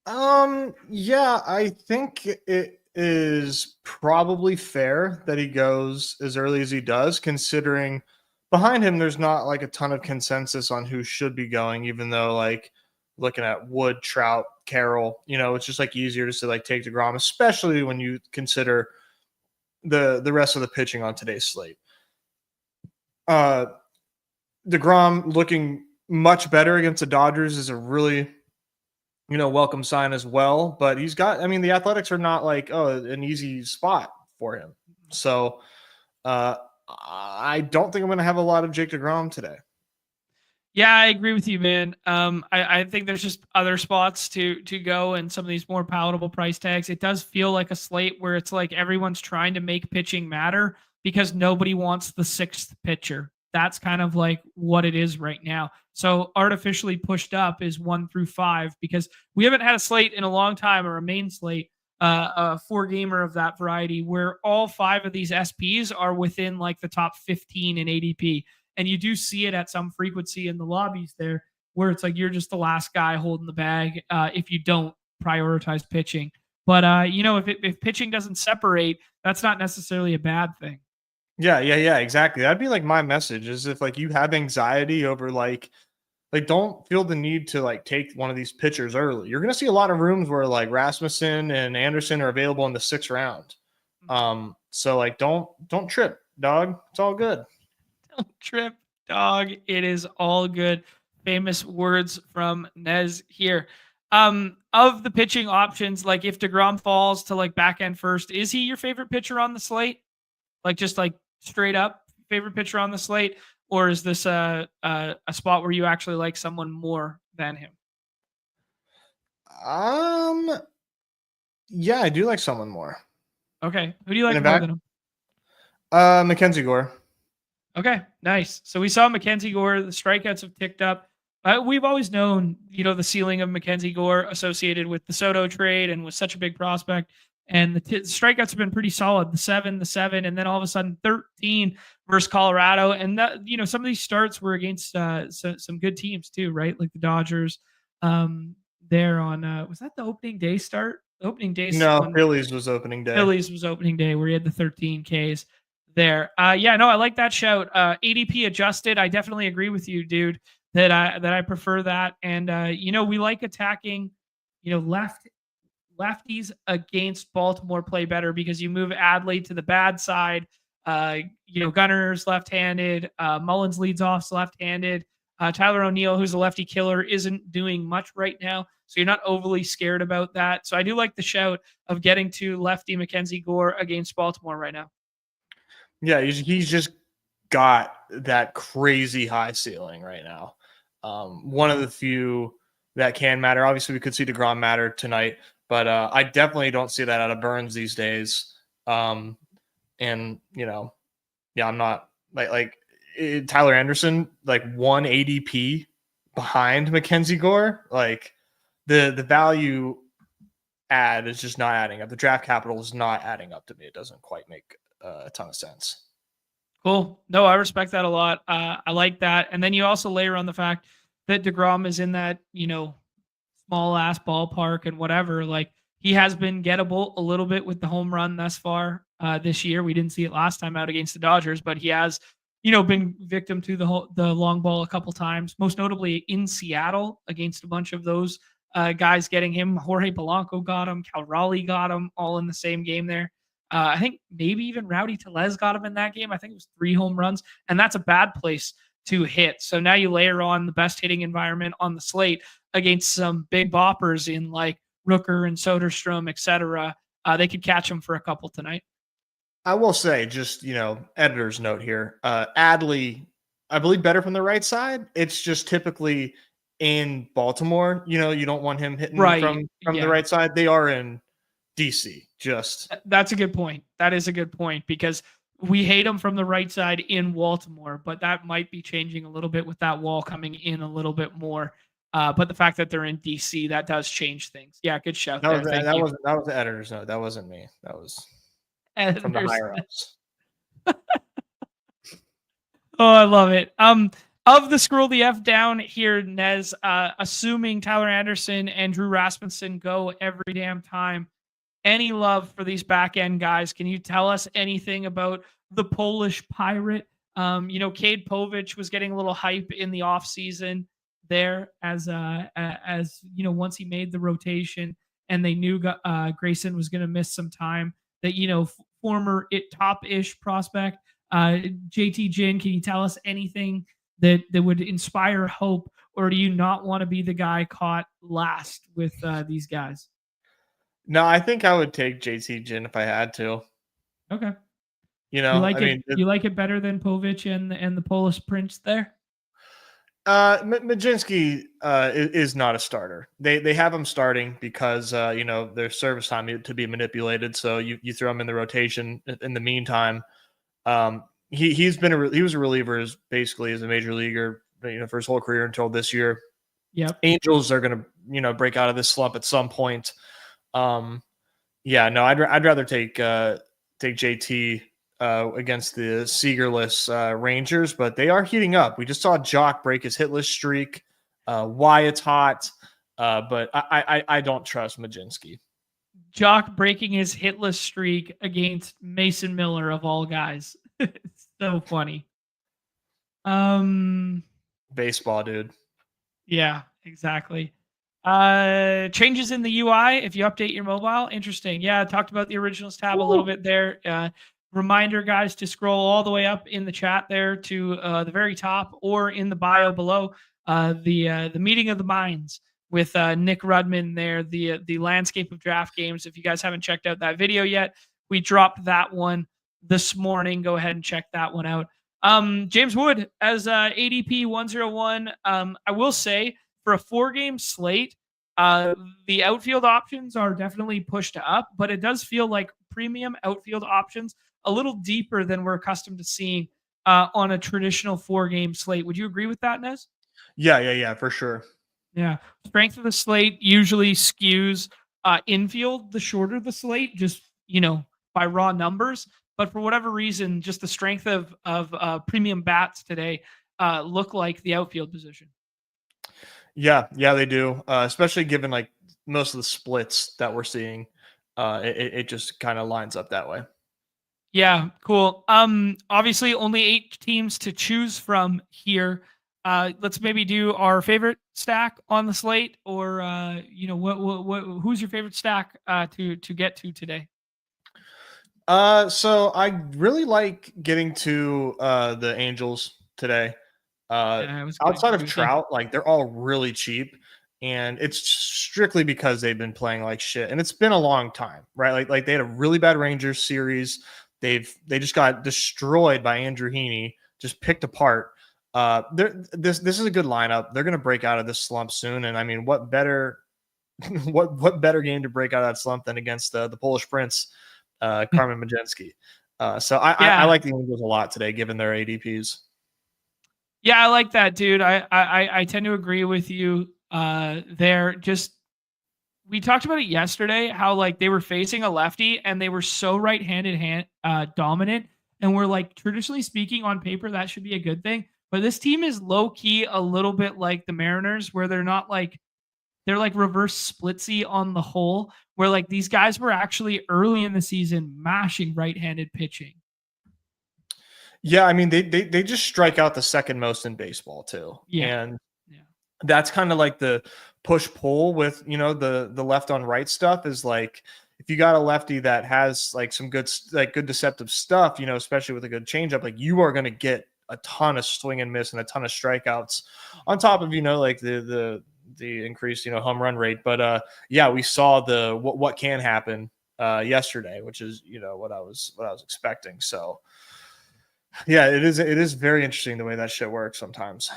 B: Yeah, I think it is probably fair that he goes as early as he does, considering behind him there's not like a ton of consensus on who should be going, even though like looking at Wood, Trout, Carroll, it's just like easier just to like take deGrom, especially when you consider the rest of the pitching on today's slate. deGrom looking much better against the Dodgers is a really welcome sign as well. But he's got, the Athletics are not like, an easy spot for him. So I don't think I'm going to have a lot of Jake deGrom today.
A: Yeah, I agree with you, man. I think there's just other spots to go and some of these more palatable price tags. It does feel like a slate where it's like everyone's trying to make pitching matter because nobody wants the 6th pitcher. That's kind of like what it is right now. So artificially pushed up is 1 through 5 because we haven't had a slate in a long time, or a main slate, a 4-gamer of that variety where all 5 of these SPs are within like the top 15 in ADP. And you do see it at some frequency in the lobbies there where it's like you're just the last guy holding the bag if you don't prioritize pitching. But, if pitching doesn't separate, that's not necessarily a bad thing.
B: Yeah, exactly. That'd be like my message is if like you have anxiety over like don't feel the need to like take one of these pitchers early. You're going to see a lot of rooms where like Rasmussen and Anderson are available in the 6th round. So like don't trip, dog. It's all good.
A: Don't trip, dog. It is all good. Famous words from Nez here. Of the pitching options, like if deGrom falls to like back end first, is he your favorite pitcher on the slate? Like just like straight up favorite pitcher on the slate, or is this a spot where you actually like someone more than him?
B: Yeah, I do like someone more.
A: Okay, who do you like more than him?
B: Mackenzie Gore.
A: Okay, nice. So we saw Mackenzie Gore. The strikeouts have ticked up. We've always known, the ceiling of Mackenzie Gore associated with the Soto trade and was such a big prospect. And the strikeouts have been pretty solid. The 7, and then all of a sudden 13 versus Colorado. And that, some of these starts were against some good teams too, right? Like the Dodgers. There on was that the opening day start? The opening day.
B: No, Phillies was opening day.
A: Phillies was opening day where he had the 13 Ks there. I like that shout. ADP adjusted. I definitely agree with you, dude. That I prefer that. And we like attacking, left lefties against Baltimore play better because you move Adley to the bad side. Gunner's left-handed. Mullins leads off left-handed. Tyler O'Neill, who's a lefty killer, isn't doing much right now, so you're not overly scared about that. So I do like the shout of getting to lefty Mackenzie Gore against Baltimore right now.
B: Yeah, he's just got that crazy high ceiling right now. One of the few that can matter. Obviously, we could see DeGrom matter tonight, but I definitely don't see that out of Burns these days. And I'm not Tyler Anderson, like 1 ADP behind Mackenzie Gore. Like the value add is just not adding up. The draft capital is not adding up to me. It doesn't quite make a ton of sense.
A: Cool. No, I respect that a lot. I like that. And then you also layer on the fact that DeGrom is in that, small ass ballpark and whatever. Like he has been gettable a little bit with the home run thus far this year. We didn't see it last time out against the Dodgers, but he has, been victim to the long ball a couple times, most notably in Seattle against a bunch of those guys getting him. Jorge Polanco got him. Cal Raleigh got him all in the same game there. I think maybe even Rowdy Tellez got him in that game. I think it was 3 home runs, and that's a bad place to hit. So now you layer on the best hitting environment on the slate against some big boppers in like Rooker and Soderstrom, etc. They could catch him for a couple tonight.
B: I will say, just, editor's note here. Adley, I believe better from the right side. It's just typically in Baltimore, you don't want him hitting from the right side. They are in DC. That's
A: a good point. That is a good point because we hate them from the right side in Baltimore, but that might be changing a little bit with that wall coming in a little bit more. But the fact that they're in DC, that does change things. Yeah, good shout.
B: That was the editor's note. That wasn't me. That was from the higher ups.
A: Oh, I love it. Of the scroll the F down here, Nez, assuming Tyler Anderson and Drew Rasmussen go every damn time, any love for these back end guys? Can you tell us anything about the Polish Pirate? Cade Povich was getting a little hype in the offseason there as once he made the rotation and they knew Grayson was going to miss some time, that, former top-ish prospect, JT Ginn, can you tell us anything that would inspire hope, or do you not want to be the guy caught last with these guys?
B: No, I think I would take JT Ginn if I had to.
A: Okay. You like it better than Povich and the Polish Prince there?
B: Majinski is not a starter. They have him starting because there's service time to be manipulated. So you throw him in the rotation in the meantime. He was a reliever basically as a major leaguer, for his whole career until this year.
A: Yep.
B: Angels are going to break out of this slump at some point. I'd rather take JT against the Seagerless Rangers, but they are heating up. We just saw Jock break his hitless streak. Wyatt's hot, but I don't trust Majinski.
A: Jock breaking his hitless streak against Mason Miller of all guys. It's so funny.
B: Baseball, dude.
A: Yeah, exactly. Changes in the UI if you update your mobile. Interesting. Yeah, I talked about the originals tab a little bit there. Reminder, guys, to scroll all the way up in the chat there to the very top or in the bio below. The meeting of the minds with Nick Rudman there, the landscape of draft games. If you guys haven't checked out that video yet, we dropped that one this morning. Go ahead and check that one out. James Wood as ADP 101. I will say for a 4-game slate, the outfield options are definitely pushed up, but it does feel like premium outfield options a little deeper than we're accustomed to seeing on a traditional 4-game slate. Would you agree with that, Nez?
B: Yeah, for sure.
A: Yeah. Strength of the slate usually skews infield the shorter the slate, just, by raw numbers. But for whatever reason, just the strength of premium bats today look like the outfield position.
B: Yeah, they do. Especially given like most of the splits that we're seeing, it just kind of lines up that way.
A: Yeah, cool. Obviously, only 8 teams to choose from here. let's maybe do our favorite stack on the slate, or who's your favorite stack to get to today?
B: So I really like getting to the Angels today.
A: I was gonna
B: Outside
A: agree
B: of
A: with you.
B: Trout, like they're all really cheap, and it's strictly because they've been playing like shit, and it's been a long time, right? Like they had a really bad Rangers series. They just got destroyed by Andrew Heaney, just picked apart. This is a good lineup. They're gonna break out of this slump soon, and I mean, what better what better game to break out of that slump than against the Polish Prince, Carmen Majewski. So I
A: Yeah.
B: like the Angels a lot today, given their ADPs.
A: Yeah, I like that, dude. I tend to agree with you. They're just we talked about it yesterday how like they were facing a lefty and they were so right-handed dominant, and we're like, traditionally speaking, on paper that should be a good thing. But this team is low key a little bit like the Mariners, where they're like reverse splitsy on the whole, where like these guys were actually early in the season mashing right-handed pitching.
B: Yeah, I mean they just strike out the second most in baseball too,
A: Yeah.
B: and
A: Yeah.
B: that's kind of like the push pull with the left on right stuff is like if you got a lefty that has like some good deceptive stuff, especially with a good changeup, like you are going to get a ton of swing and miss and a ton of strikeouts on top of like the increased home run rate. But yeah, we saw the what can happen yesterday, which is what I was expecting. So yeah, it is very interesting the way that shit works sometimes.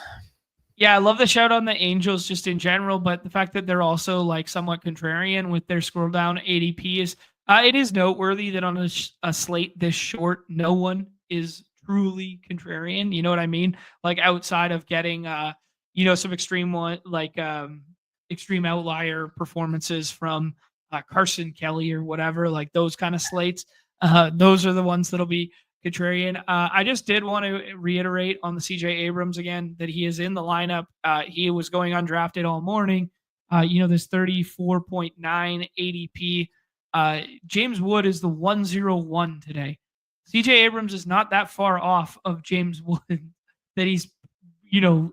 A: Yeah, I love the shout on the Angels just in general, but the fact that they're also like somewhat contrarian with their scroll down ADPs, it is noteworthy that on a slate this short, no one is truly contrarian. You know what I mean? Like outside of getting, some extreme outlier performances from Carson Kelly or whatever, like those kind of slates. Those are the ones that'll be contrarian. I just did want to reiterate on the CJ Abrams again that he is in the lineup. He was going undrafted all morning. This 34.9 ADP. James Wood is the 101 today. CJ Abrams is not that far off of James Wood that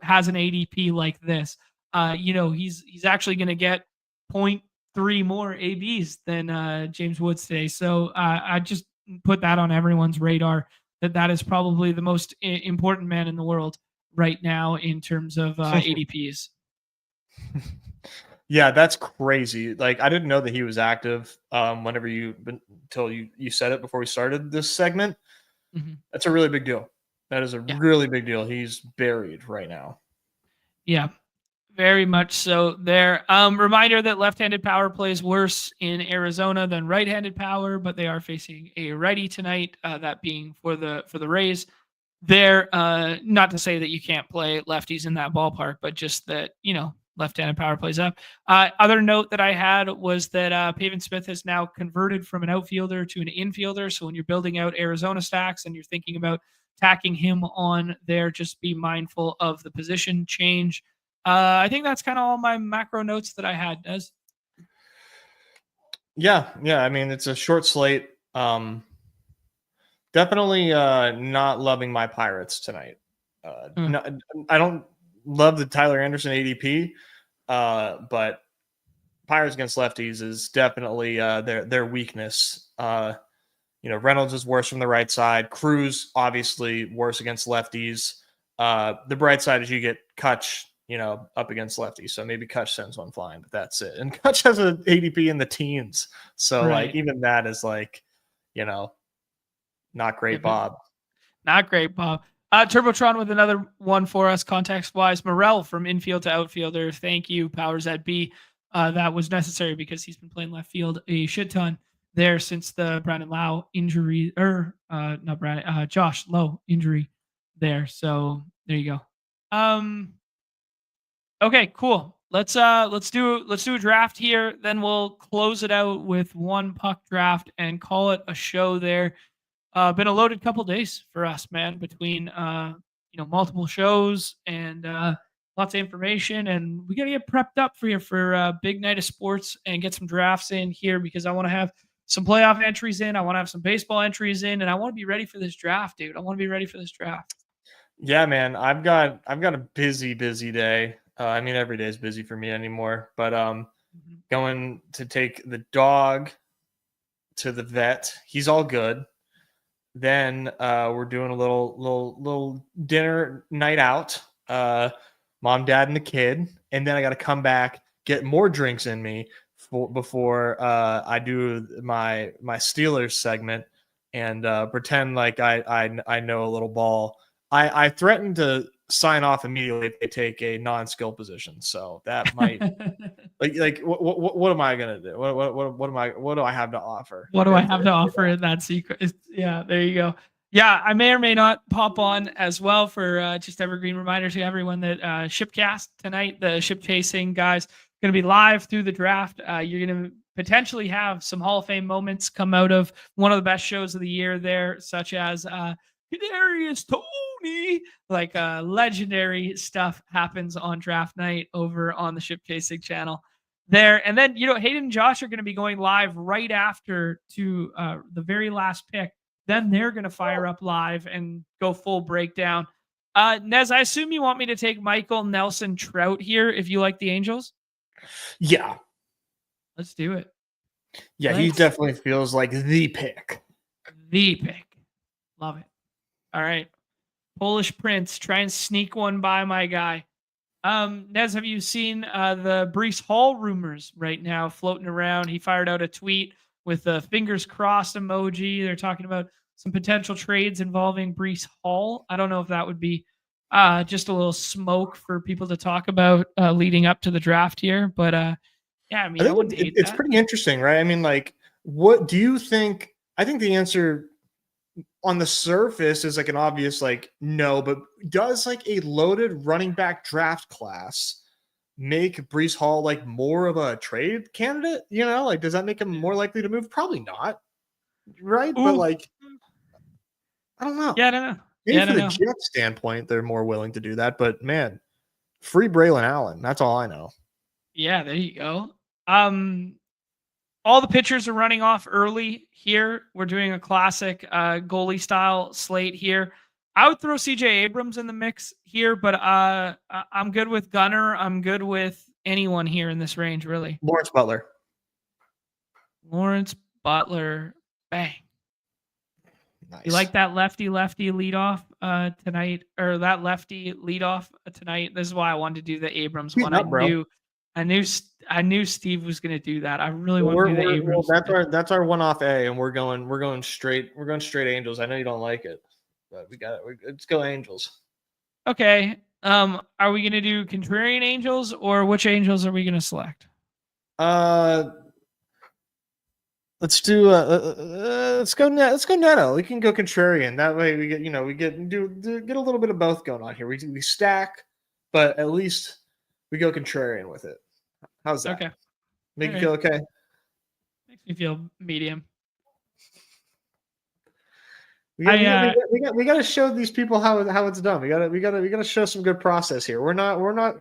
A: has an ADP like this. He's actually going to get 0.3 more ABs than James Woods today. So I just put that on everyone's radar that is probably the most important man in the world right now in terms of ADPs.
B: Yeah, that's crazy. Like I didn't know that he was active until you said it before we started this segment.
A: Mm-hmm.
B: That's a really big deal. That is a
A: Yeah.
B: really big deal. He's buried right now.
A: Yeah. Very much so there. Reminder that left-handed power plays worse in Arizona than right-handed power, but they are facing a righty tonight, that being for the Rays. There, not to say that you can't play lefties in that ballpark, but just that, left-handed power plays up. Other note that I had was that Pavin Smith has now converted from an outfielder to an infielder. So when you're building out Arizona stacks and you're thinking about tacking him on there, just be mindful of the position change. I think that's kind of all my macro notes that I had, Des.
B: Yeah. I mean, it's a short slate. Definitely not loving my Pirates tonight. No, I don't love the Tyler Anderson ADP, but Pirates against lefties is definitely their weakness. Reynolds is worse from the right side. Cruz obviously worse against lefties. The bright side is you get Kutch, up against lefties. So maybe Kutch sends one flying, but that's it. And Kutch has an ADP in the teens. So like even that is like, not great, Bob.
A: Not great, Bob. Turbotron with another one for us, context-wise. Morel from infield to outfielder. Thank you, Powers at B. That was necessary because he's been playing left field a shit ton there since the Brandon Lau injury, not Brandon, Josh Lowe injury there. So there you go. Okay, cool. Let's do a draft here. Then we'll close it out with one puck draft and call it a show there. Been a loaded couple days for us, man, between multiple shows and lots of information, and we gotta get prepped up for you for a big night of sports and get some drafts in here because I want to have some playoff entries in, I want to have some baseball entries in, and I want to be ready for this draft, dude. I want to be ready for this draft.
B: Yeah, man, I've got a busy day. I mean, every day is busy for me anymore, but
A: Mhm.
B: going to take the dog to the vet. He's all good. Then we're doing a little dinner night out. Mom, dad, and the kid, and then I got to come back, get more drinks in me before I do my Steelers segment and pretend like I know a little ball. I threatened to sign off immediately if they take a non-skill position, so that might what am I gonna do? What do I have to offer?
A: What do I have to offer in that secret? Yeah, there you go. Yeah, I may or may not pop on as well for just evergreen reminder to everyone that Shipcast tonight, the ship chasing guys, going to be live through the draft. You're going to potentially have some Hall of Fame moments come out of one of the best shows of the year there, such as Kadarius Toney. Like legendary stuff happens on draft night over on the Ship Chasing channel there. And then, Hayden and Josh are going to be going live right after to the very last pick. Then they're going to fire up live and go full breakdown. Nez, I assume you want me to take Michael Nelson Trout here if you like the Angels.
B: Yeah,
A: Let's do it.
B: yeah, he definitely feels like the pick.
A: The pick. Love it. All right. Polish Prince, try and sneak one by my guy. Nez, have you seen the Brees Hall rumors right now floating around? He fired out a tweet with the fingers crossed emoji. They're talking about some potential trades involving Brees Hall. I don't know if that would be just a little smoke for people to talk about leading up to the draft here, but yeah, I mean, I wouldn't hate
B: it's
A: that.
B: pretty interesting, right? I mean, like, what do you think? I think the answer on the surface is like an obvious like no, but does like a loaded running back draft class make Brees Hall like more of a trade candidate? Like does that make him more likely to move? Probably not, right? But
A: Ooh.
B: like, I don't know.
A: Yeah, I don't know.
B: Maybe
A: Yeah, I
B: for
A: don't
B: the
A: know.
B: Jets standpoint, they're more willing to do that. But man, free Braylon Allen. That's all I know.
A: Yeah, there you go. All the pitchers are running off early here. We're doing a classic goalie style slate here. I would throw CJ Abrams in the mix here, but I'm good with Gunner. I'm good with anyone here in this range, really.
B: Lawrence Butler.
A: Lawrence Butler, bang.
B: Nice.
A: You like that lefty leadoff tonight, or that lefty leadoff tonight? This is why I wanted to do the Abrams one. I knew Steve was going to do that. I really want to do the Abrams.
B: That's our one-off A, and we're going straight Angels. I know you don't like it, but we got it. Let's go Angels.
A: Okay. Are we going to do contrarian Angels, or which Angels are we going to select?
B: Let's do let's go Neto. We can go contrarian. That way we get get a little bit of both going on here. We stack, but at least we go contrarian with it. How's that?
A: Okay.
B: Make you feel okay?
A: Makes me feel medium.
B: We got to show these people how it's done. We got to show some good process here. We're not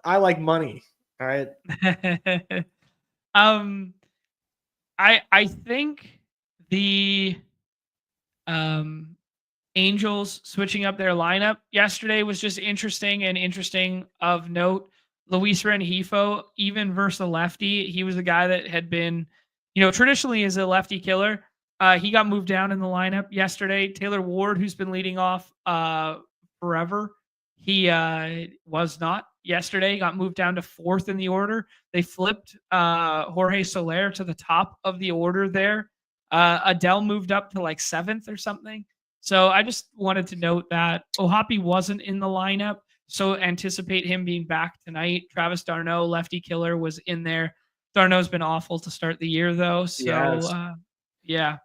B: I like money. All right.
A: I think the Angels switching up their lineup yesterday was just interesting of note. Luis Rengifo, even versus a lefty, he was a guy that had been, traditionally is a lefty killer. He got moved down in the lineup yesterday. Taylor Ward, who's been leading off forever, he was not yesterday. Got moved down to 4th in the order. They flipped Jorge Soler to the top of the order there. Adele moved up to like 7th or something. So I just wanted to note that Ohapi wasn't in the lineup. So anticipate him being back tonight. Travis d'Arnaud, lefty killer, was in there. D'Arnaud's been awful to start the year, though. So, yeah.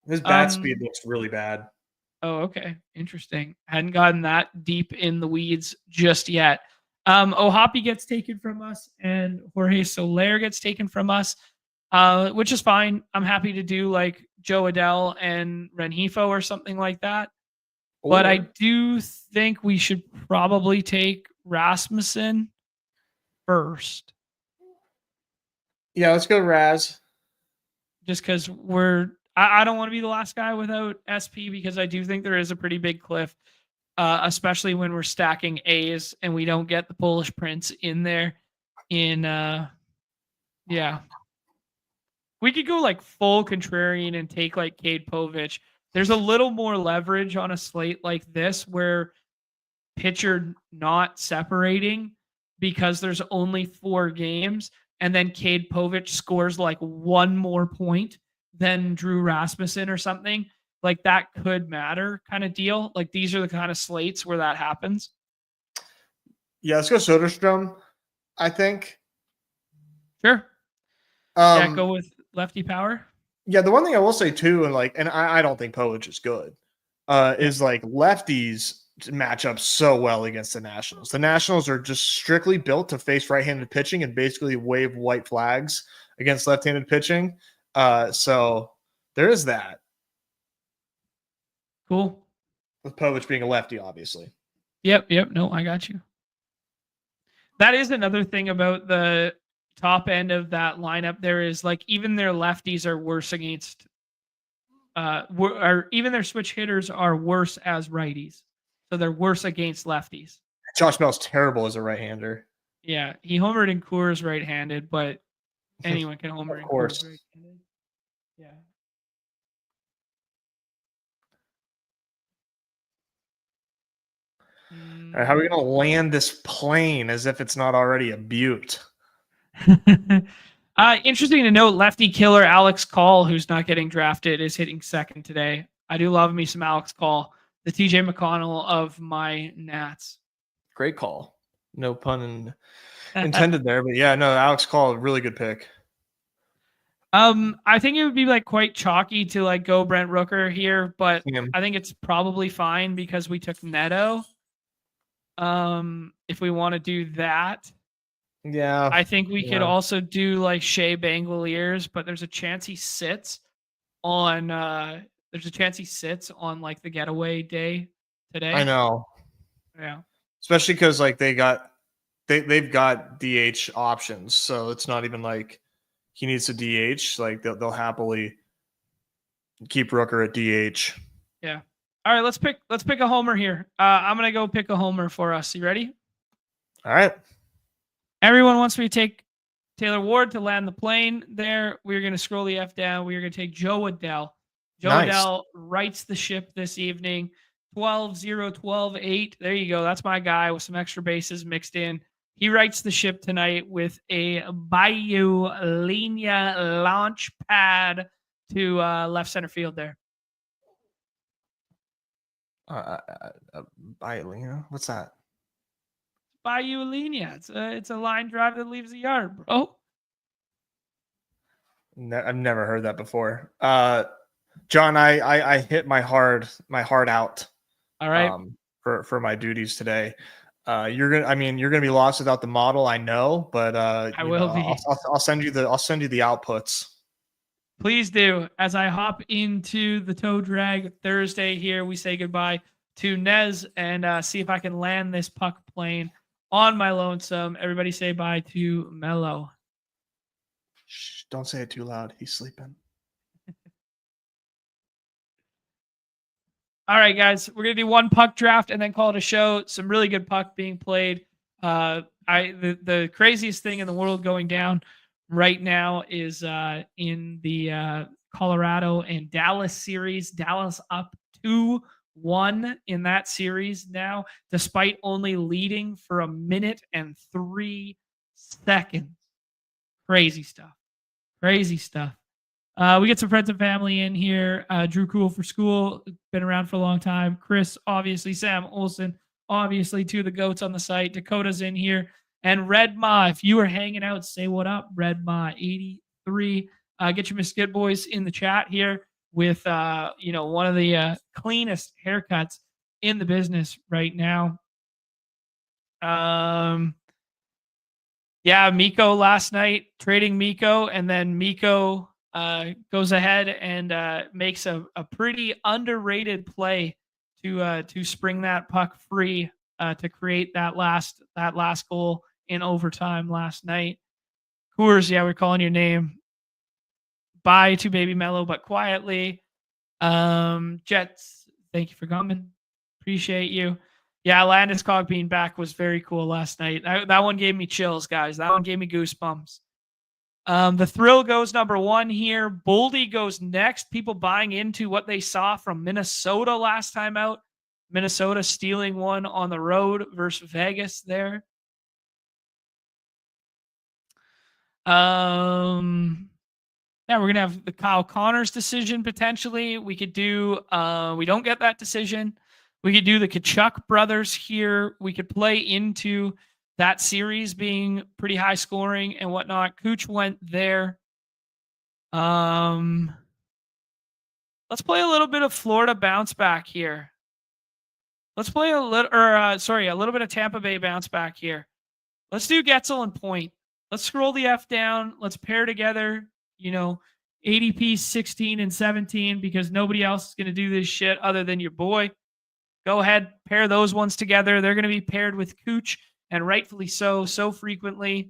B: His bat speed looks really bad.
A: Oh, okay. Interesting. Hadn't gotten that deep in the weeds just yet. Ohapi gets taken from us, and Jorge Soler gets taken from us, which is fine. I'm happy to do like Joe Adele and Rengifo or something like that. But I do think we should probably take Rasmussen first.
B: Yeah, let's go Raz.
A: Just because I don't want to be the last guy without SP, because I do think there is a pretty big cliff especially when we're stacking A's and we don't get the Polish Prince in there. Yeah. We could go like full contrarian and take like Cade Povich. There's a little more leverage on a slate like this where pitcher not separating because there's only 4 games, and then Cade Povich scores like 1 more point than Drew Rasmussen or something. Like that could matter kind of deal. Like these are the kind of slates where that happens.
B: Yeah, let's go Soderstrom, I think.
A: Sure. Yeah, go with lefty power.
B: Yeah, the one thing I will say too, and I don't think Povich is good, is like lefties match up so well against the Nationals. The Nationals are just strictly built to face right-handed pitching and basically wave white flags against left-handed pitching. So there is that.
A: Cool.
B: With Povich being a lefty, obviously.
A: Yep. No, I got you. That is another thing about the top end of that lineup. There is like even their lefties are worse against, or even their switch hitters are worse as righties. So they're worse against lefties.
B: Josh Bell's terrible as a right-hander.
A: Yeah, he homered in Coors right-handed, but anyone can homer in Coors right-handed. Yeah.
B: All right, how are we going to land this plane as if it's not already a butte?
A: Interesting to note, lefty killer Alex Call, who's not getting drafted, is hitting second today. I do love me some Alex Call, the TJ McConnell of my Nats.
B: Great call. No pun intended there, but yeah, no, Alex Call, really good pick.
A: I think it would be like quite chalky to like go Brent Rooker here, but I think it's probably fine because we took Neto. If we want to do that.
B: Yeah.
A: I think we could also do like Shea Bangoliers, but there's a chance he sits on like the getaway day today.
B: I know.
A: Yeah.
B: Especially because like they've got DH options, so it's not even like he needs to DH. Like they'll happily keep Rooker at DH.
A: Yeah. All right, let's pick a homer here. I'm gonna go pick a homer for us. You ready?
B: All right.
A: Everyone wants me to take Taylor Ward to land the plane there. We're going to scroll the F down. We are going to take Joe Adell. Adell rights the ship this evening. 12-0-12-8. There you go. That's my guy with some extra bases mixed in. He rights the ship tonight with a Bayou Linea launch pad to left center field there.
B: Bayou Linea? What's that?
A: Bayou Linea. It's a line drive that leaves the yard, bro.
B: I've never heard that before. John, I hit my heart out.
A: All right.
B: For my duties today. You're gonna be lost without the model, I know, but
A: I will be.
B: I'll send you the outputs.
A: Please do. As I hop into the Toe Drag Thursday here, we say goodbye to Nez and see if I can land this puck plane on my lonesome. Everybody say bye to Mello.
B: Shh, don't say it too loud. He's sleeping.
A: All right, guys. We're going to do one puck draft and then call it a show. Some really good puck being played. The craziest thing in the world going down right now is in the Colorado and Dallas series. Dallas up 2-1 in that series now, despite only leading for 1 minute and 3 seconds. Crazy stuff. We get some friends and family in here. Drew Cool for School, been around for a long time. Chris, obviously. Sam Olson, obviously. 2 of the GOATs on the site. Dakota's in here. And Red Ma, if you are hanging out, say what up. Red Ma 83. Get your Miskit boys in the chat here with one of the cleanest haircuts in the business right now. Miko last night, trading Miko, and then Miko goes ahead and makes a pretty underrated play to spring that puck free to create that last goal in overtime last night. Coors, we're calling your name. Bye to Baby Mellow, but quietly. Jets, thank you for coming. Appreciate you. Yeah, Landeskog being back was very cool last night. That one gave me chills, guys. That one gave me goosebumps. The Thrill goes number 1 here. Boldy goes next. People buying into what they saw from Minnesota last time out. Minnesota stealing one on the road versus Vegas there. Yeah, we're gonna have the Kyle Connors decision potentially. We could do we don't get that decision. We could do the Kachuk brothers here. We could play into that series being pretty high scoring and whatnot. Cooch went there. Let's play a little bit of Florida bounce back here. Let's play a little, a little bit of Tampa Bay bounce back here. Let's do Getzel and Point. Let's scroll the F down. Let's pair together, ADP 16 and 17 because nobody else is going to do this shit other than your boy. Go ahead, pair those ones together. They're going to be paired with Cooch, and rightfully so frequently.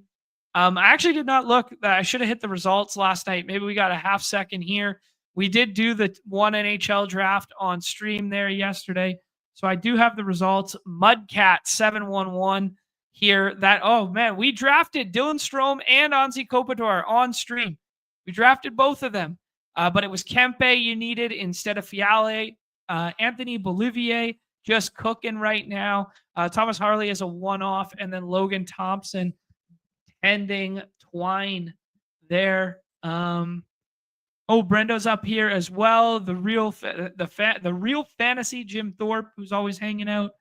A: I actually did not look. I should have hit the results last night. Maybe we got a half second here. We did do the one NHL draft on stream there yesterday. So I do have the results. Mudcat 711 here. Oh man, we drafted Dylan Strome and Anze Kopitar on stream. We drafted both of them, but it was Kempe you needed instead of Fiale. Anthony Bolivier just cooking right now. Thomas Harley is a one-off, and then Logan Thompson pending Twine there. Brendo's up here as well. The real fantasy Jim Thorpe, who's always hanging out,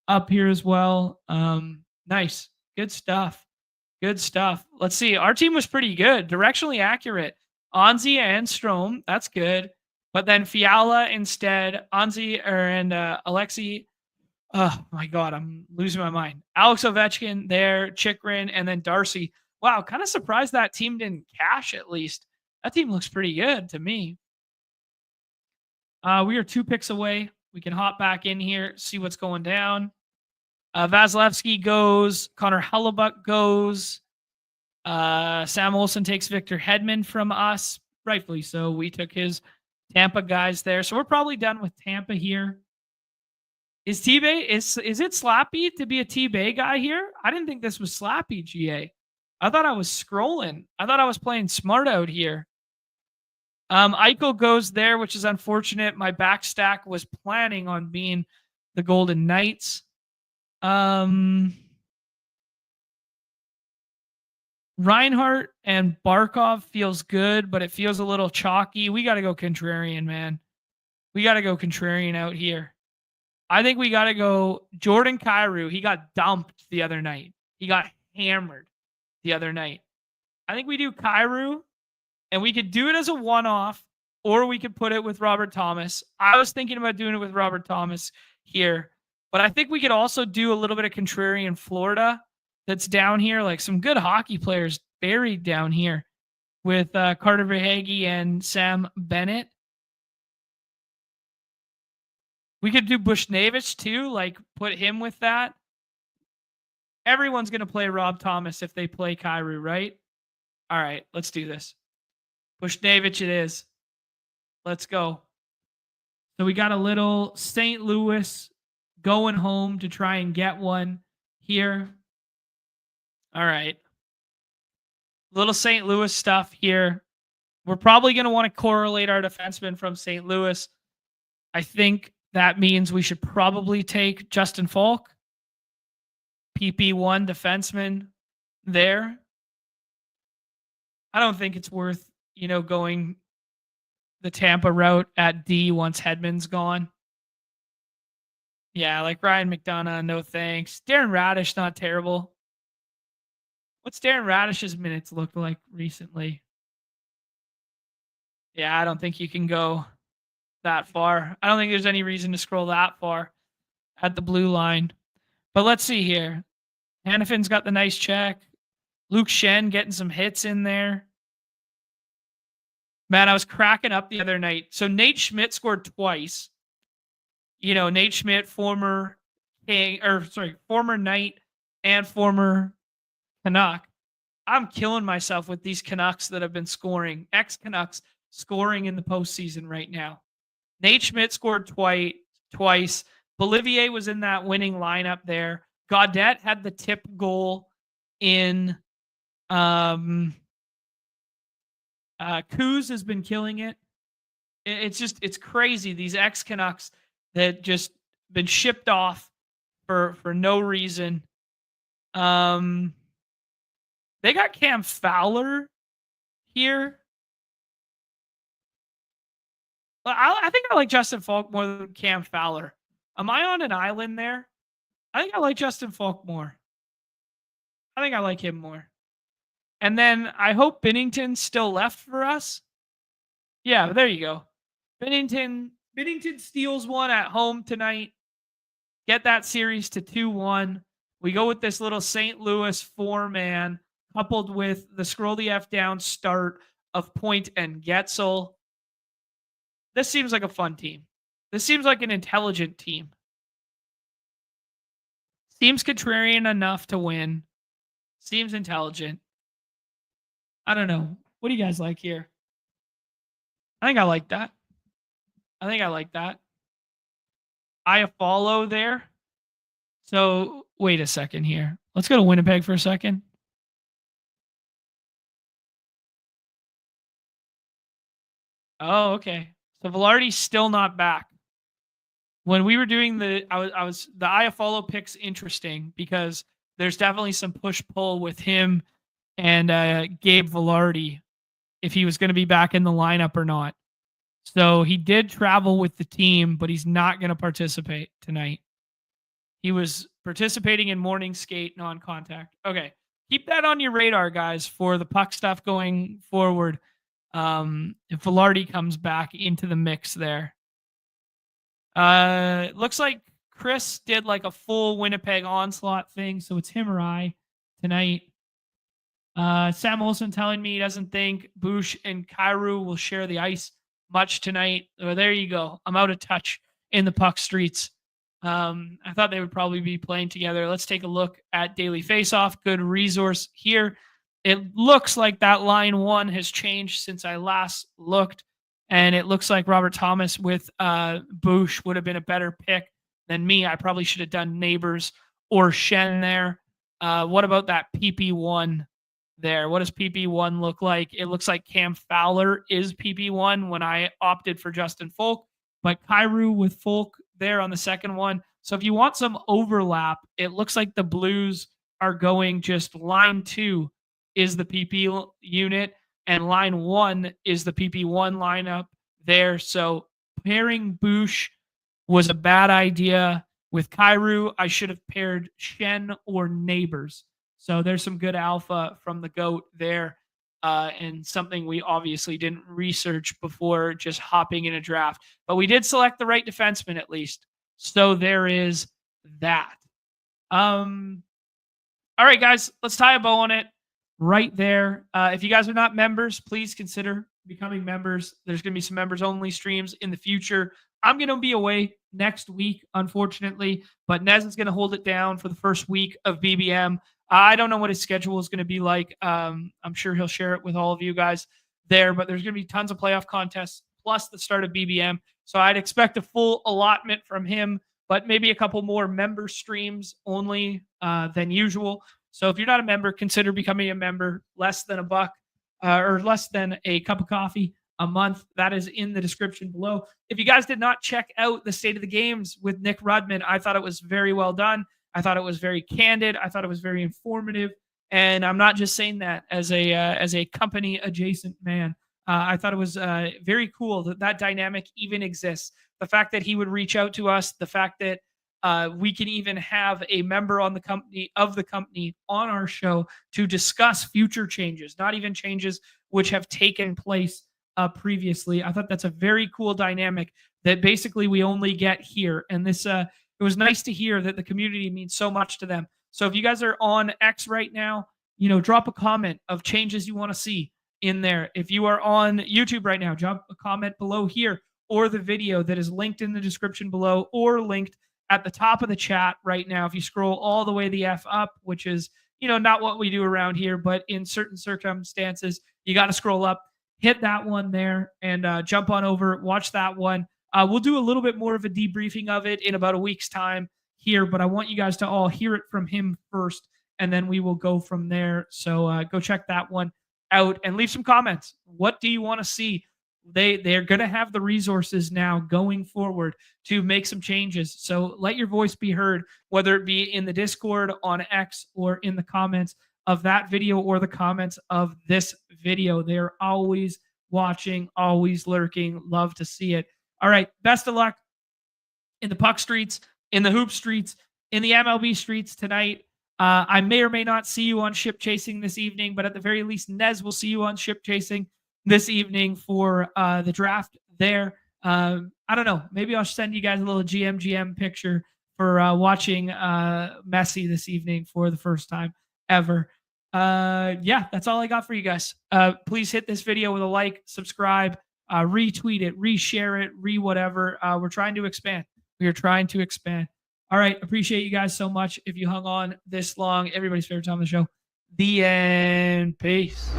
A: up here as well. Nice, good stuff. Good stuff. Let's see. Our team was pretty good, directionally accurate. Anze and Strome, that's good. But then Fiala instead, Anze and Alexei. Oh my God, I'm losing my mind. Alex Ovechkin there, Chikrin, and then Darcy. Wow, kind of surprised that team didn't cash at least. That team looks pretty good to me. We are 2 picks away. We can hop back in here, see what's going down. Vasilevsky goes. Connor Hellebuck goes. Sam Olsen takes Victor Hedman from us. Rightfully so. We took his Tampa guys there. So we're probably done with Tampa here. Is T-Bay, is it slappy to be a T-Bay guy here? I didn't think this was slappy, GA. I thought I was scrolling. I thought I was playing smart out here. Eichel goes there, which is unfortunate. My back stack was planning on being the Golden Knights. Reinhart and Barkov feels good, but it feels a little chalky. We got to go contrarian, man. We got to go contrarian out here. I think we got to go Jordan Kyrou. He got dumped the other night. He got hammered the other night. I think we do Kyrou, and we could do it as a one-off, or we could put it with Robert Thomas. I was thinking about doing it with Robert Thomas here, but I think we could also do a little bit of contrarian Florida that's down here, like some good hockey players buried down here with Carter Verhaeghe and Sam Bennett. We could do Bushnevich too, like put him with that. Everyone's going to play Rob Thomas if they play Kyrou, right? All right, let's do this. Bushnevich it is. Let's go. So we got a little St. Louis going home to try and get one here. All right. Little St. Louis stuff here. We're probably going to want to correlate our defenseman from St. Louis. I think that means we should probably take Justin Falk, PP1 defenseman there. I don't think it's worth, going the Tampa route at D once Hedman's gone. Yeah, like Ryan McDonough, no thanks. Darren Radish, not terrible. What's Darren Radish's minutes looked like recently? Yeah, I don't think you can go that far. I don't think there's any reason to scroll that far at the blue line. But let's see here. Hannafin's got the nice check. Luke Shen getting some hits in there. Man, I was cracking up the other night. So Nate Schmidt scored twice. Nate Schmidt, former Knight and former Canuck. I'm killing myself with these Canucks that have been scoring. Ex-Canucks scoring in the postseason right now. Nate Schmidt scored twice. Bolivier was in that winning lineup there. Gaudette had the tip goal in. Kuz has been killing it. It's crazy. These ex-Canucks that just been shipped off for no reason. They got Cam Fowler here. I think I like Justin Falk more than Cam Fowler. Am I on an island there? I think I like Justin Falk more. I think I like him more. And then I hope Binnington's still left for us. Yeah, there you go. Binnington steals one at home tonight. Get that series to 2-1. We go with this little St. Louis 4-man coupled with the scroll the F down start of Point and Getzel. This seems like a fun team. This seems like an intelligent team. Seems contrarian enough to win. Seems intelligent. I don't know. What do you guys like here? I think I like that. I follow there. So wait a second here. Let's go to Winnipeg for a second. Oh, okay. So Velarde's still not back. When we were doing the Iafallo pick's interesting because there's definitely some push-pull with him and Gabe Velarde if he was going to be back in the lineup or not. So he did travel with the team, but he's not going to participate tonight. He was participating in morning skate non-contact. Okay. Keep that on your radar, guys, for the puck stuff going forward. If Velarde comes back into the mix there. It looks like Chris did like a full Winnipeg onslaught thing, so it's him or I tonight. Sam Olsen telling me he doesn't think Bush and Kyrou will share the ice much tonight. Oh, there you go. I'm out of touch in the puck streets. I thought they would probably be playing together. Let's take a look at Daily Faceoff. Good resource here. It looks like that line 1 has changed since I last looked. And it looks like Robert Thomas with Bush would have been a better pick than me. I probably should have done Neighbors or Shen there. What about that PP1 there? What does PP1 look like? It looks like Cam Fowler is PP1 when I opted for Justin Folk, but Kyrou with Folk there on the second one. So if you want some overlap, it looks like the Blues are going just line 2 is the PP unit and line 1 is the PP1 lineup there. So pairing Bush was a bad idea. With Kyrou, I should have paired Shen or Neighbors. So there's some good alpha from the GOAT there, and something we obviously didn't research before just hopping in a draft. But we did select the right defenseman at least. So there is that. All right, guys, let's tie a bow on it right there. If you guys are not members, please consider becoming members. There's going to be some members-only streams in the future. I'm going to be away next week, unfortunately, but Nez is going to hold it down for the first week of BBM. I don't know what his schedule is going to be like. I'm sure he'll share it with all of you guys there, but there's going to be tons of playoff contests plus the start of BBM. So I'd expect a full allotment from him, but maybe a couple more member streams only than usual. So if you're not a member, consider becoming a member. Less than $1 or less than a cup of coffee a month. That is in the description below. If you guys did not check out the State of the Games with Nick Rudman, I thought it was very well done. I thought it was very candid. I thought it was very informative. And I'm not just saying that as a company adjacent man. I thought it was very cool that that dynamic even exists. The fact that he would reach out to us, the fact that we can even have a member on the company on our show to discuss future changes, not even changes which have taken place previously. I thought that's a very cool dynamic that basically we only get here. And this, it was nice to hear that the community means so much to them. So if you guys are on X right now, drop a comment of changes you want to see in there. If you are on YouTube right now, drop a comment below here or the video that is linked in the description below or linked at the top of the chat right now. If you scroll all the way the F up, which is, not what we do around here, but in certain circumstances, you got to scroll up, hit that one there and jump on over, watch that one. We'll do a little bit more of a debriefing of it in about a week's time here, but I want you guys to all hear it from him first, and then we will go from there. So go check that one out and leave some comments. What do you want to see? They're going to have the resources now going forward to make some changes. So let your voice be heard, whether it be in the Discord, on X, or in the comments of that video or the comments of this video. They're always watching, always lurking. Love to see it. All right. Best of luck in the puck streets, in the hoop streets, in the MLB streets tonight. I may or may not see you on Ship Chasing this evening, but at the very least, Nez will see you on Ship Chasing this evening for the draft there. I don't know. Maybe I'll send you guys a little GM picture for watching Messi this evening for the first time ever. Yeah, that's all I got for you guys. Please hit this video with a like, subscribe, retweet it, reshare it, whatever. We're trying to expand. We are trying to expand. All right. Appreciate you guys so much. If you hung on this long, everybody's favorite time of the show, the end. Peace.